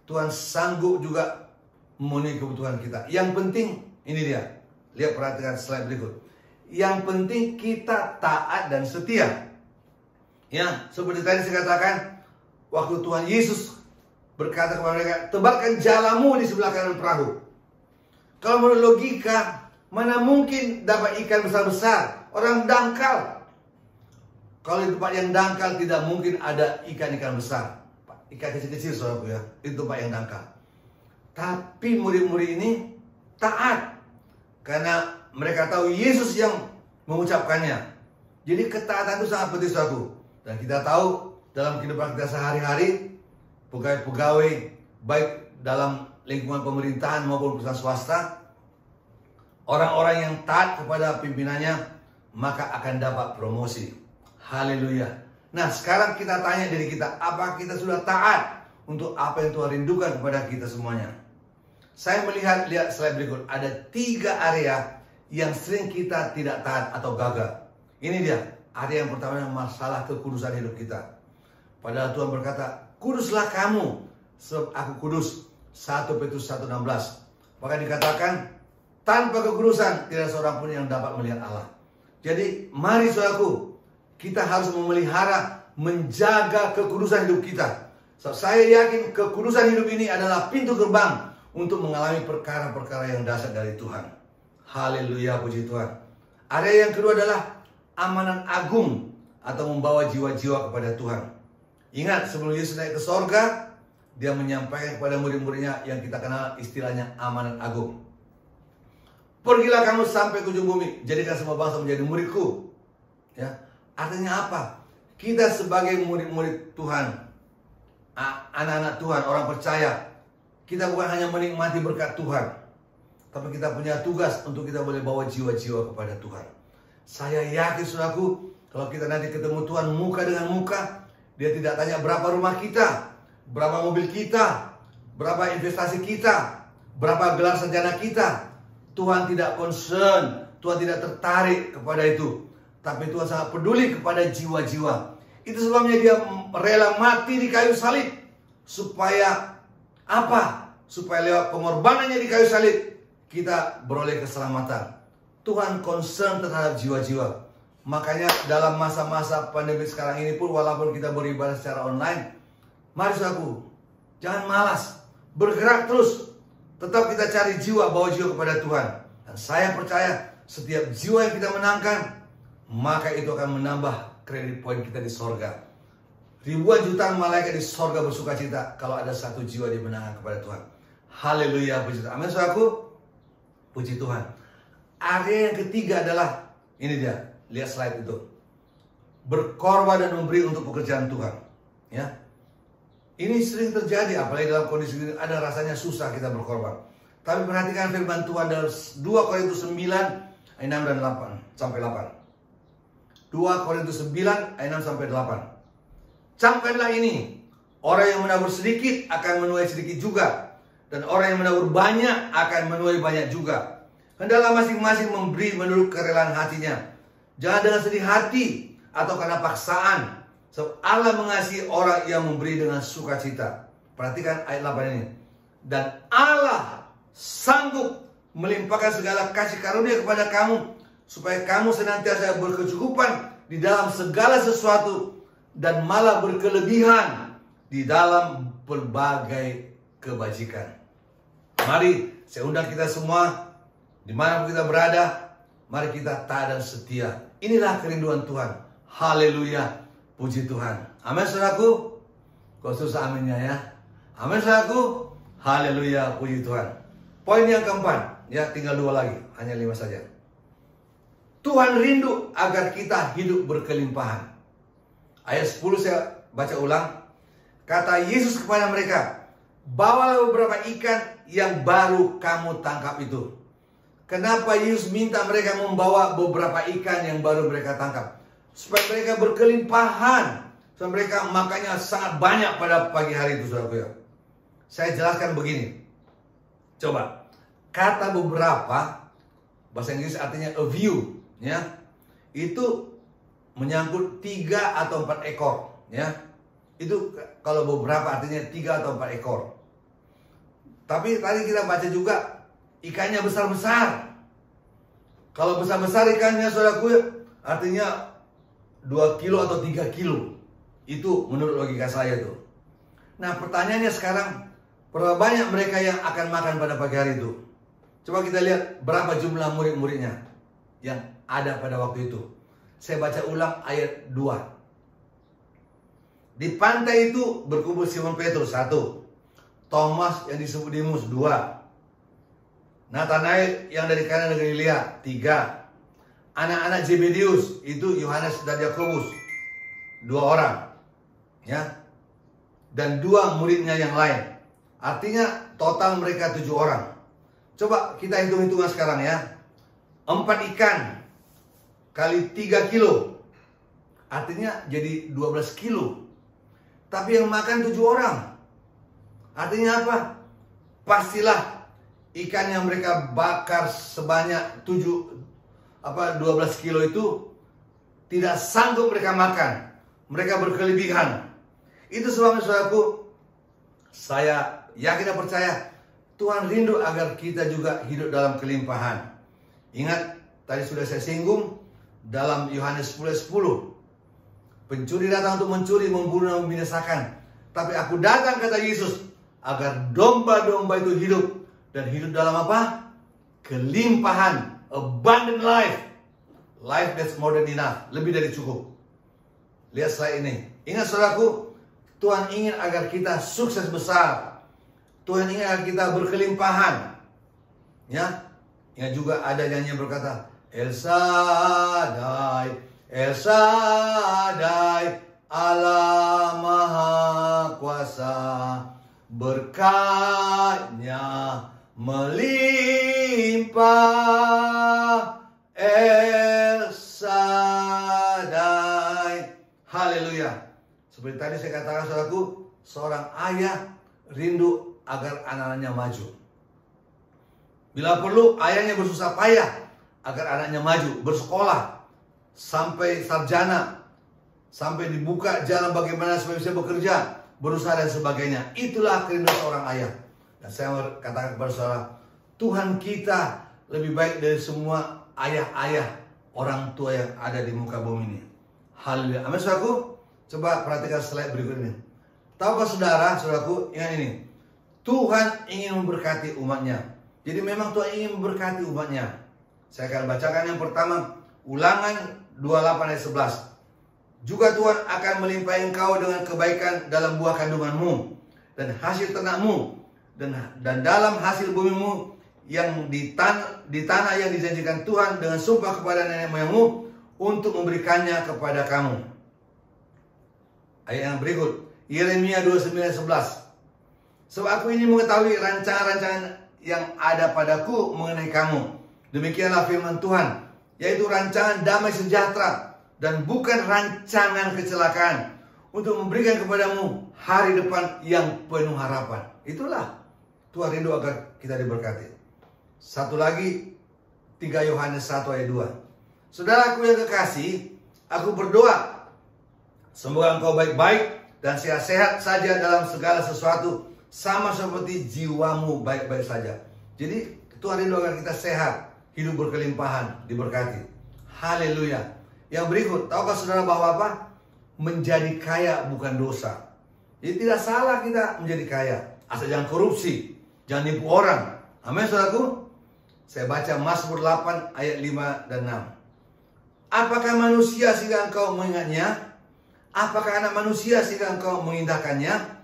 Tuhan sanggup juga memenuhi kebutuhan kita. Yang penting, ini dia. Lihat, perhatikan slide berikut. Yang penting kita taat dan setia. Ya, seperti tadi saya katakan, waktu Tuhan Yesus berkata kepada mereka, tebarkan jalamu di sebelah kanan perahu. Kalau menurut logika, mana mungkin dapat ikan besar-besar? Orang dangkal. Kalau di tempat yang dangkal tidak mungkin ada ikan-ikan besar. Ikan kecil-kecil, saudaraku ya. Itu tempat yang dangkal. Tapi murid-murid ini taat. Karena mereka tahu Yesus yang mengucapkannya. Jadi ketaatan itu sangat penting, saudaraku. Dan kita tahu dalam kehidupan kita sehari-hari, pegawai-pegawai baik dalam lingkungan pemerintahan maupun perusahaan swasta, orang-orang yang taat kepada pimpinannya maka akan dapat promosi. Haleluya. Nah, sekarang kita tanya diri kita, apakah kita sudah taat untuk apa yang Tuhan rindukan kepada kita semuanya? Saya melihat, lihat slide berikut, ada 3 area yang sering kita tidak taat atau gagal. Ini dia. Area yang pertama, masalah kekudusan hidup kita. Padahal Tuhan berkata, kuduslah kamu sebab aku kudus. 1 Petrus 1:16. Maka dikatakan, tanpa kekudusan tidak seorang pun yang dapat melihat Allah. Jadi mari saudaraku, kita harus memelihara, menjaga kekudusan hidup kita. So, saya yakin kekudusan hidup ini adalah pintu gerbang untuk mengalami perkara-perkara yang dahsyat dari Tuhan. Haleluya, puji Tuhan. Area yang kedua adalah amanat agung atau membawa jiwa-jiwa kepada Tuhan. Ingat, sebelum Yesus naik ke sorga, dia menyampaikan kepada murid-muridnya yang kita kenal istilahnya amanat agung. Pergilah kamu sampai ke ujung bumi, jadikan semua bangsa menjadi muridku. Ya, artinya apa? Kita sebagai murid-murid Tuhan, anak-anak Tuhan, orang percaya, kita bukan hanya menikmati berkat Tuhan, tapi kita punya tugas untuk kita boleh bawa jiwa-jiwa kepada Tuhan. Saya yakin, saudaraku, kalau kita nanti ketemu Tuhan muka dengan muka, dia tidak tanya berapa rumah kita, berapa mobil kita, berapa investasi kita, berapa gelar sarjana kita. Tuhan tidak concern, Tuhan tidak tertarik kepada itu. Tapi Tuhan sangat peduli kepada jiwa-jiwa. Itu sebabnya dia rela mati di kayu salib. Supaya apa? Supaya lewat pengorbanannya di kayu salib, kita beroleh keselamatan. Tuhan concern terhadap jiwa-jiwa. Makanya dalam masa-masa pandemi sekarang ini pun, walaupun kita beribadah secara online, mari saudaraku, jangan malas, bergerak terus. Tetap kita cari jiwa, bawa jiwa kepada Tuhan. Dan saya percaya setiap jiwa yang kita menangkan, maka itu akan menambah kredit poin kita di sorga. Ribuan jutaan malaikat di sorga bersuka cita kalau ada satu jiwa dimenangkan kepada Tuhan. Haleluya, puji Tuhan. Amin, saudaraku. Puji Tuhan. Area yang ketiga adalah, ini dia, lihat slide itu. Berkorban dan memberi untuk pekerjaan Tuhan. Ya. Ini sering terjadi, apalagi dalam kondisi ini ada rasanya susah kita berkorban. Tapi perhatikan firman Tuhan dalam 2 Korintus 9 ayat 6 dan 8 sampai 8. 2 Korintus 9 ayat 6 sampai 8. Camkanlah ini, orang yang menabur sedikit akan menuai sedikit juga, dan orang yang menabur banyak akan menuai banyak juga. Hendaklah masing-masing memberi menurut kerelaan hatinya. Jangan dengan sedih hati atau karena paksaan. Sebab Allah mengasihi orang yang memberi dengan sukacita. Perhatikan ayat 8 ini. Dan Allah sanggup melimpahkan segala kasih karunia kepada kamu, supaya kamu senantiasa berkecukupan di dalam segala sesuatu, dan malah berkelebihan di dalam berbagai kebajikan. Mari saya undang kita semua, dimanapun kita berada, mari kita taat dan setia. Inilah kerinduan Tuhan. Haleluya. Puji Tuhan. Amin, saudaraku. Kok susah aminnya ya. Amin, saudaraku. Haleluya. Puji Tuhan. Poin yang keempat. Ya, tinggal 2 lagi. Hanya 5 saja. Tuhan rindu agar kita hidup berkelimpahan. Ayat 10 saya baca ulang. Kata Yesus kepada mereka, bawalah beberapa ikan yang baru kamu tangkap itu. Kenapa Yesus minta mereka membawa beberapa ikan yang baru mereka tangkap? Supaya mereka berkelimpahan. Supaya mereka makannya sangat banyak pada pagi hari itu, saudaraku ya. Saya jelaskan begini. Coba, kata beberapa bahasa Inggris artinya a view, ya. Itu menyangkut 3 atau 4 ekor, ya. Itu kalau beberapa artinya 3 atau 4 ekor. Tapi tadi kita baca juga ikannya besar-besar. Kalau besar-besar ikannya, saudaraku, artinya 2 kilo atau 3 kilo. Itu menurut logika saya tuh. Nah, pertanyaannya sekarang, berapa banyak mereka yang akan makan pada pagi hari itu? Coba kita lihat berapa jumlah murid-muridnya yang ada pada waktu itu. Saya baca ulang ayat 2. Di pantai itu berkumpul Simon Petrus 1, Thomas yang disebut Didimus 2, Nathanael yang dari Kana negeri Galilea 3, anak-anak Zebedius itu Yohanes dan Yakobus 2 orang, ya, dan 2 muridnya yang lain. Artinya total mereka 7 orang. Coba kita hitung-hitungan sekarang, ya. 4 ikan kali 3 kilo, artinya jadi 12 kilo. Tapi yang makan 7 orang. Artinya apa? Pastilah ikan yang mereka bakar sebanyak 12 kilo itu tidak sanggup mereka makan. Mereka berkelebihan. Itu sebabnya, saudaraku, saya yakin dan percaya Tuhan rindu agar kita juga hidup dalam kelimpahan. Ingat, tadi sudah saya singgung dalam Yohanes 10:10. Pencuri datang untuk mencuri, membunuh dan membinasakan. Tapi aku datang, kata Yesus, agar domba-domba itu hidup. Dan hidup dalam apa? Kelimpahan. Abundant life. Life that's more than enough. Lebih dari cukup. Lihat slide ini. Ingat, saudaraku, Tuhan ingin agar kita sukses besar. Tuhan ingin agar kita berkelimpahan. Ya. Ingat juga ada nyanyi yang berkata, El Shaddai, El Shaddai, Allah Maha Kuasa, berkatnya melimpah. El Shaddai. Haleluya. Seperti tadi saya katakan, saudaraku, seorang ayah rindu agar anak-anaknya maju. Bila perlu, ayahnya bersusah payah agar anaknya maju, bersekolah, sampai sarjana, sampai dibuka jalan bagaimana supaya bisa bekerja, berusaha dan sebagainya. Itulah kerinduan seorang ayah. Dan saya katakan kepada saudara, Tuhan kita lebih baik dari semua ayah-ayah orang tua yang ada di muka bumi ini. Haleluya. Amin, saudaraku. Coba perhatikan slide berikut ini. Tahukah saudara, saudaraku, ingat ini. Tuhan ingin memberkati umatnya. Jadi memang Tuhan ingin memberkati umatnya. Saya akan bacakan yang pertama, Ulangan 28 ayat 11. Juga Tuhan akan melimpahi engkau dengan kebaikan dalam buah kandunganmu, dan hasil ternakmu, dan dalam hasil bumimu, yang di tanah yang dijanjikan Tuhan dengan sumpah kepada nenek moyangmu, untuk memberikannya kepada kamu. Ayat yang berikut, Yeremia 29 ayat 11. Sebab aku ini mengetahui rancangan-rancangan yang ada padaku mengenai kamu. Demikianlah firman Tuhan, yaitu rancangan damai sejahtera dan bukan rancangan kecelakaan, untuk memberikan kepadamu hari depan yang penuh harapan. Itulah Tuhan rindu agar kita diberkati. Satu lagi, 3 Yohanes 1 ayat 2. Saudaraku yang kekasih, aku berdoa semoga engkau baik-baik dan sehat-sehat saja dalam segala sesuatu, sama seperti jiwamu baik-baik saja. Jadi Tuhan rindu agar kita sehat, hidup berkelimpahan, diberkati. Haleluya. Yang berikut, tahukah saudara bahwa apa? Menjadi kaya bukan dosa. Jadi tidak salah kita menjadi kaya, asal jangan korupsi, jangan nipu orang. Amin, saudaraku. Saya baca Mazmur 8 ayat 5 dan 6. Apakah manusia sehingga engkau mengingatnya? Apakah anak manusia sehingga engkau mengindahkannya?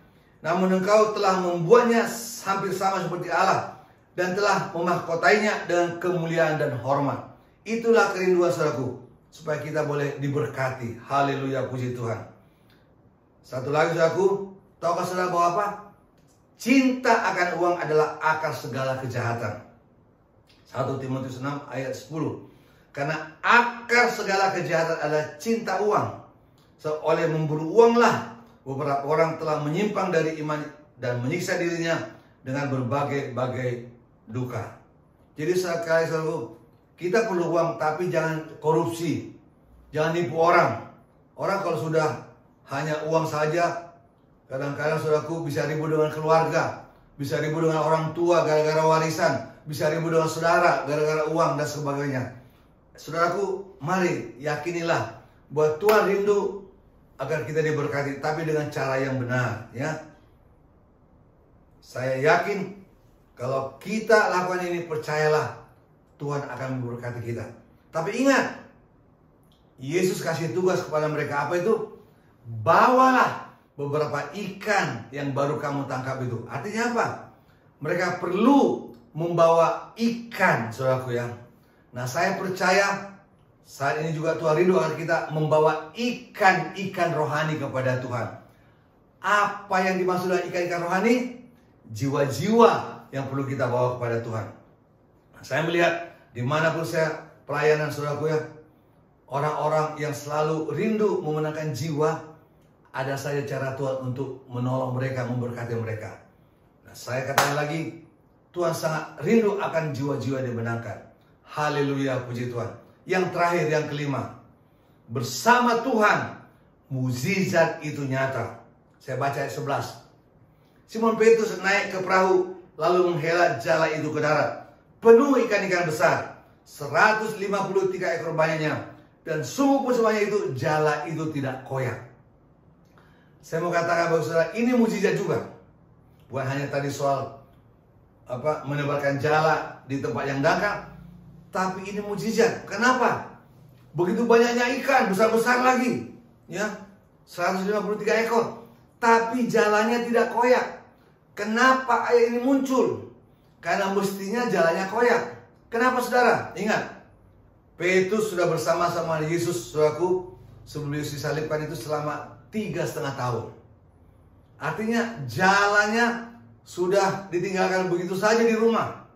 Namun engkau telah membuatnya hampir sama seperti Allah, dan telah memahkotainya dengan kemuliaan dan hormat. Itulah kerinduan saudaraku, supaya kita boleh diberkati. Haleluya, puji Tuhan. Satu lagi, saudaraku, tahukah saudara bahwa apa? Cinta akan uang adalah akar segala kejahatan. 1 Timotius 6 ayat 10. Karena akar segala kejahatan adalah cinta uang. Oleh memburu uanglah beberapa orang telah menyimpang dari iman dan menyiksa dirinya dengan berbagai-bagai duka. Jadi sekali selalu kita perlu uang, tapi jangan korupsi. Jangan nipu orang. Orang kalau sudah hanya uang saja, kadang-kadang saudaraku bisa ribut dengan keluarga, bisa ribut dengan orang tua gara-gara warisan, bisa ribut dengan saudara gara-gara uang dan sebagainya. Saudaraku, mari yakinilah bahwa Tuhan rindu agar kita diberkati, tapi dengan cara yang benar, ya. Saya yakin kalau kita lakukan ini, percayalah Tuhan akan memberkati kita. Tapi ingat, Yesus kasih tugas kepada mereka, apa itu? Bawalah beberapa ikan yang baru kamu tangkap itu. Artinya apa? Mereka perlu membawa ikan, saudaraku ya. Nah, saya percaya saat ini juga Tuhan rindu agar kita membawa ikan-ikan rohani kepada Tuhan. Apa yang dimaksud dengan ikan-ikan rohani? Jiwa-jiwa yang perlu kita bawa kepada Tuhan. Saya melihat dimanapun saya pelayanan, saudaraku ya, orang-orang yang selalu rindu memenangkan jiwa, ada saja cara Tuhan untuk menolong mereka, memberkati mereka. Nah, saya katakan lagi, Tuhan sangat rindu akan jiwa-jiwa yang dimenangkan. Haleluya, puji Tuhan. Yang terakhir, yang kelima, bersama Tuhan mukjizat itu nyata. Saya baca ayat 11. Simon Petrus naik ke perahu, lalu menghela jala itu ke darat, penuh ikan-ikan besar, 153 ekor banyaknya, dan sungguh pun semuanya itu, jala itu tidak koyak. Saya mau katakan bahwa saudara, ini mukjizat juga. Bukan hanya tadi soal menebarkan jala di tempat yang dangkal, tapi ini mukjizat. Kenapa? Begitu banyaknya ikan, besar-besar lagi, ya, 153 ekor, tapi jalannya tidak koyak. Kenapa air ini muncul? Karena mestinya jalannya koyak. Kenapa, saudara? Ingat, Petrus sudah bersama-sama Yesus, saudaraku, sebelum Yesus disalibkan itu selama 3,5 tahun. Artinya jalannya sudah ditinggalkan begitu saja di rumah.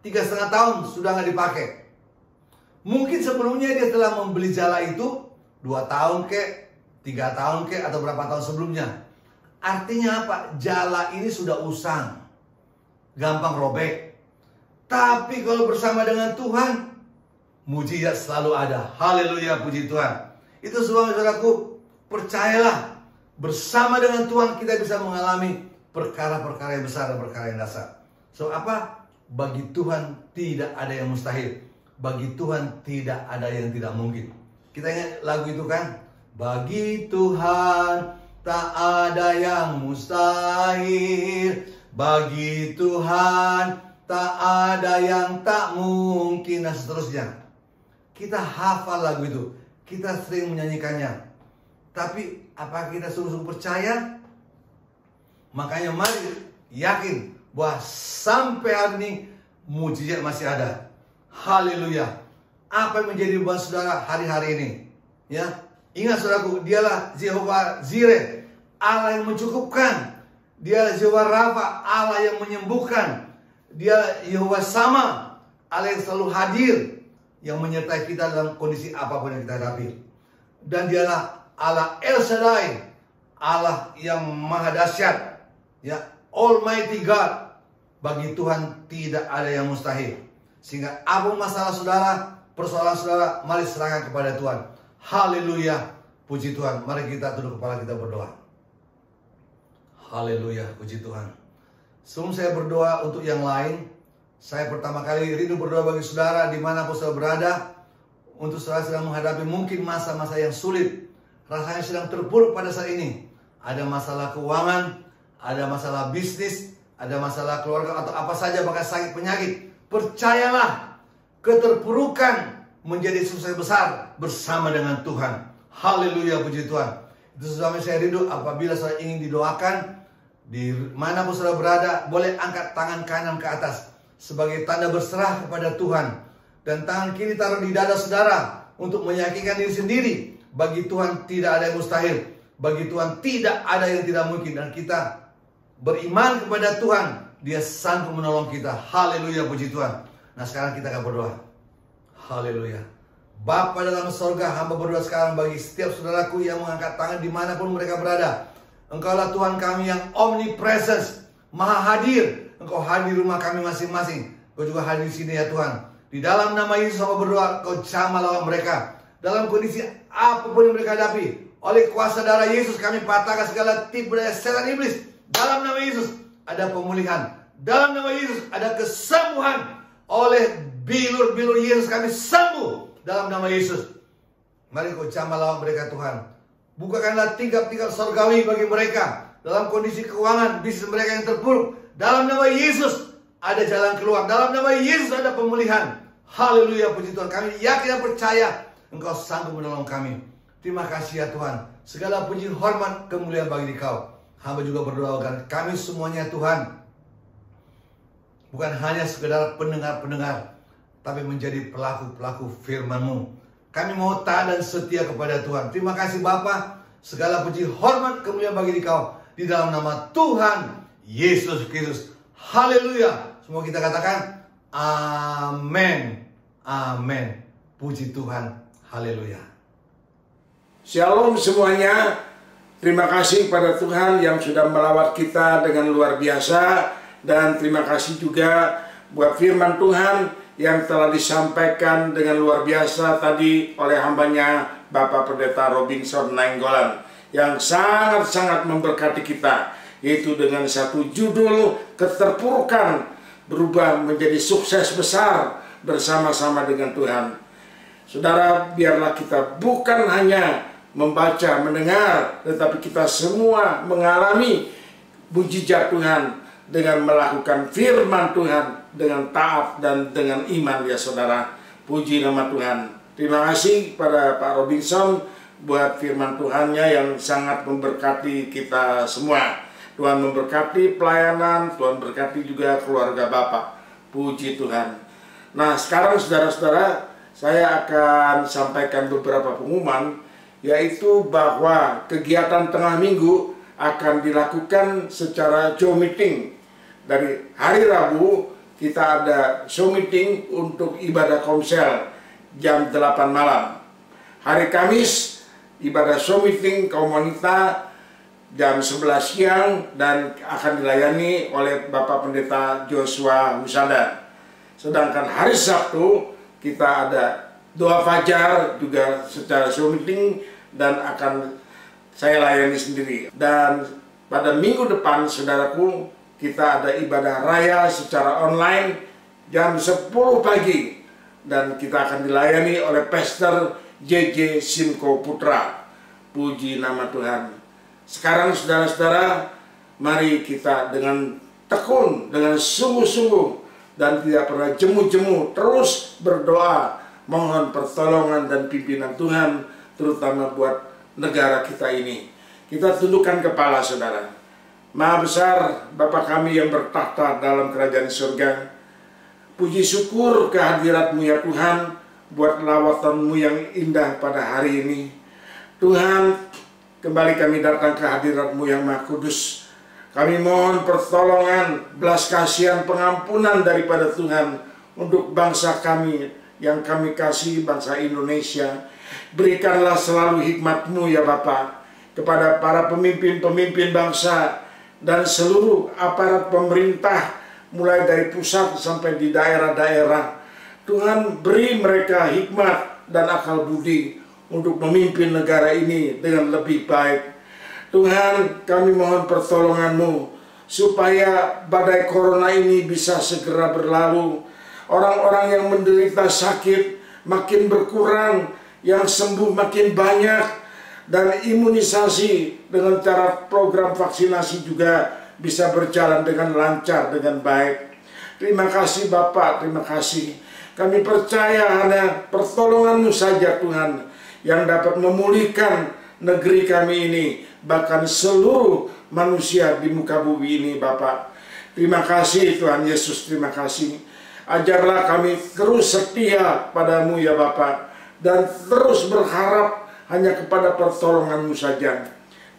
3,5 tahun sudah nggak dipakai. Mungkin sebelumnya dia telah membeli jala itu 2 tahun kek, 3 tahun kek, atau berapa tahun sebelumnya. Artinya apa? Jala ini sudah usang, gampang robek. Tapi kalau bersama dengan Tuhan, mukjizat selalu ada. Haleluya, puji Tuhan. Itu sebabnya, saudaraku, percayalah, bersama dengan Tuhan kita bisa mengalami perkara-perkara yang besar dan perkara yang dasar. So apa? Bagi Tuhan tidak ada yang mustahil. Bagi Tuhan tidak ada yang tidak mungkin. Kita ingat lagu itu kan? Bagi Tuhan tak ada yang mustahil. Bagi Tuhan tak ada yang tak mungkin, dan seterusnya. Kita hafal lagu itu, kita sering menyanyikannya. Tapi apakah kita sungguh-sungguh percaya? Makanya mari yakin bahwa sampai hari ini mukjizat masih ada. Haleluya. Apa yang menjadi beban saudara hari-hari ini? Ya, ingat saudaraku, dialah Jehovah Jireh, Allah yang mencukupkan. Dialah Jehovah Rafa, Allah yang menyembuhkan. Dia Yehova Sama, Allah yang selalu hadir, yang menyertai kita dalam kondisi apapun yang kita hadapi. Dan dialah Allah El Shaddai, Allah yang maha dahsyat, ya, Almighty God. Bagi Tuhan tidak ada yang mustahil. Sehingga apa masalah saudara, persoalan saudara, mari serahkan kepada Tuhan. Haleluya, puji Tuhan. Mari kita tunduk kepala, kita berdoa. Haleluya, puji Tuhan. Sebelum saya berdoa untuk yang lain, saya pertama kali rindu berdoa bagi saudara dimanapun saudara berada. Untuk saudara sedang menghadapi mungkin masa-masa yang sulit, rasanya sedang terpuruk pada saat ini. Ada masalah keuangan, ada masalah bisnis, ada masalah keluarga, atau apa saja, bahkan sakit penyakit. Percayalah, keterpurukan menjadi sukses besar bersama dengan Tuhan. Haleluya, puji Tuhan. Itu sebabnya saya rindu apabila saudara ingin didoakan, di manapun saudara berada, boleh angkat tangan kanan ke atas sebagai tanda berserah kepada Tuhan, dan tangan kiri taruh di dada saudara untuk meyakinkan diri sendiri. Bagi Tuhan tidak ada yang mustahil. Bagi Tuhan tidak ada yang tidak mungkin. Dan kita beriman kepada Tuhan, Dia sanggup menolong kita. Haleluya, puji Tuhan. Nah, sekarang kita akan berdoa. Haleluya. Bapa dalam sorga, hamba berdoa sekarang bagi setiap saudaraku yang mengangkat tangan dimanapun mereka berada. Engkaulah Tuhan kami yang omnipresence, maha hadir. Engkau hadir di rumah kami masing-masing. Engkau juga hadir di sini ya Tuhan. Di dalam nama Yesus hamba berdoa, Kau jamah lawan mereka. Dalam kondisi apapun yang mereka hadapi, oleh kuasa darah Yesus kami patahkan segala tipu daya setan iblis. Dalam nama Yesus ada pemulihan. Dalam nama Yesus ada kesembuhan. Oleh bilur-bilur Yesus kami sembuh. Dalam nama Yesus. Mari Kau jamah lawan mereka Tuhan. Bukakanlah tingkap-tingkap surgawi bagi mereka. Dalam kondisi keuangan, bisnis mereka yang terpuruk. Dalam nama Yesus ada jalan keluar. Dalam nama Yesus ada pemulihan. Haleluya, puji Tuhan. Kami yakin dan percaya Engkau sanggup menolong kami. Terima kasih ya Tuhan. Segala puji, hormat, kemuliaan bagi Kau. Hamba juga berdoa agar kami semuanya Tuhan, bukan hanya sekedar pendengar-pendengar, tapi menjadi pelaku-pelaku firman-Mu. Kami mau taat dan setia kepada Tuhan. Terima kasih Bapa. Segala puji, hormat, kemuliaan bagi Kau. Di dalam nama Tuhan Yesus Kristus. Haleluya. Semua kita katakan amin. Amin. Puji Tuhan. Haleluya. Shalom semuanya. Terima kasih pada Tuhan yang sudah melawat kita dengan luar biasa. Dan terima kasih juga buat firman Tuhan yang telah disampaikan dengan luar biasa tadi oleh hambanya Bapak Pendeta Robinson Nainggolan, yang sangat-sangat memberkati kita, yaitu dengan satu judul, keterpurukan berubah menjadi sukses besar bersama-sama dengan Tuhan. Saudara, biarlah kita bukan hanya membaca, mendengar, tetapi kita semua mengalami mujizat Tuhan dengan melakukan firman Tuhan dengan taat dan dengan iman ya saudara. Puji nama Tuhan. Terima kasih pada Pak Robinson buat firman Tuhannya yang sangat memberkati kita semua. Tuhan memberkati pelayanan, Tuhan berkati juga keluarga Bapak. Puji Tuhan. Nah, sekarang saudara-saudara, saya akan sampaikan beberapa pengumuman, yaitu bahwa kegiatan tengah minggu akan dilakukan secara Zoom meeting. Dari hari Rabu kita ada Zoom meeting untuk ibadah komsel jam 8 malam. Hari Kamis ibadah Zoom meeting kaum wanita jam 11 siang dan akan dilayani oleh Bapak Pendeta Joshua Husada. Sedangkan hari Sabtu kita ada doa fajar juga secara Zoom meeting dan akan saya layani sendiri. Dan pada minggu depan saudaraku, kita ada ibadah raya secara online jam 10 pagi dan kita akan dilayani oleh Pastor JJ Simko Putra. Puji nama Tuhan. Sekarang saudara-saudara, mari kita dengan tekun, dengan sungguh-sungguh dan tidak pernah jemu-jemu terus berdoa, mohon pertolongan dan pimpinan Tuhan, terutama buat negara kita ini. Kita tundukkan kepala saudara. Maha besar Bapa kami yang bertahta dalam kerajaan surga, puji syukur kehadirat-Mu ya Tuhan, buat lawatan-Mu yang indah pada hari ini. Tuhan, kembali kami datang ke hadirat-Mu yang Maha Kudus. Kami mohon pertolongan, belas kasihan, pengampunan daripada Tuhan untuk bangsa kami yang kami kasih, bangsa Indonesia. Berikanlah selalu hikmat-Mu ya Bapa kepada para pemimpin-pemimpin bangsa dan seluruh aparat pemerintah, mulai dari pusat sampai di daerah-daerah. Tuhan, beri mereka hikmat dan akal budi untuk memimpin negara ini dengan lebih baik. Tuhan, kami mohon pertolongan-Mu supaya badai corona ini bisa segera berlalu. Orang-orang yang menderita sakit makin berkurang, yang sembuh makin banyak, dan imunisasi dengan cara program vaksinasi juga bisa berjalan dengan lancar, dengan baik. Terima kasih Bapak, terima kasih. Kami percaya hanya pertolongan-Mu saja Tuhan yang dapat memulihkan negeri kami ini, bahkan seluruh manusia di muka bumi ini Bapak. Terima kasih Tuhan Yesus, terima kasih. Ajarlah kami terus setia padamu ya Bapak, dan terus berharap hanya kepada pertolongan-Mu saja.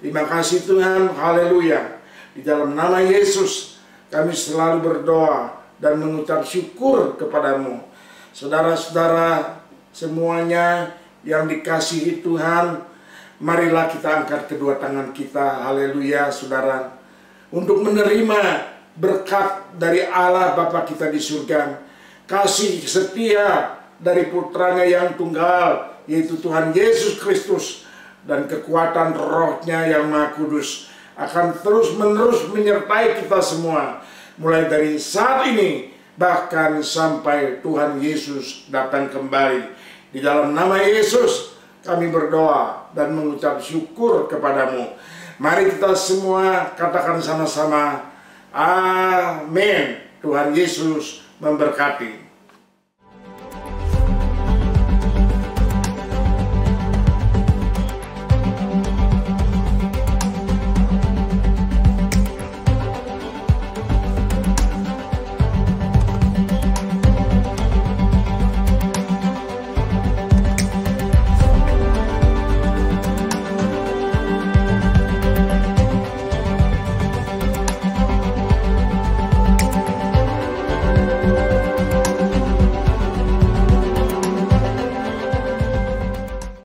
Terima kasih Tuhan, haleluya. Di dalam nama Yesus kami selalu berdoa dan mengucap syukur kepadamu. Saudara-saudara semuanya yang dikasihi Tuhan, marilah kita angkat kedua tangan kita, haleluya saudara, untuk menerima berkat dari Allah Bapa kita di surga. kasih setia dari putranya yang tunggal, yaitu Tuhan Yesus Kristus, dan kekuatan rohnya yang Maha Kudus akan terus-menerus menyertai kita semua, mulai dari saat ini bahkan sampai Tuhan Yesus datang kembali. Di dalam nama Yesus kami berdoa dan mengucap syukur kepadamu. Mari kita semua katakan sama-sama, amin. Tuhan Yesus memberkati.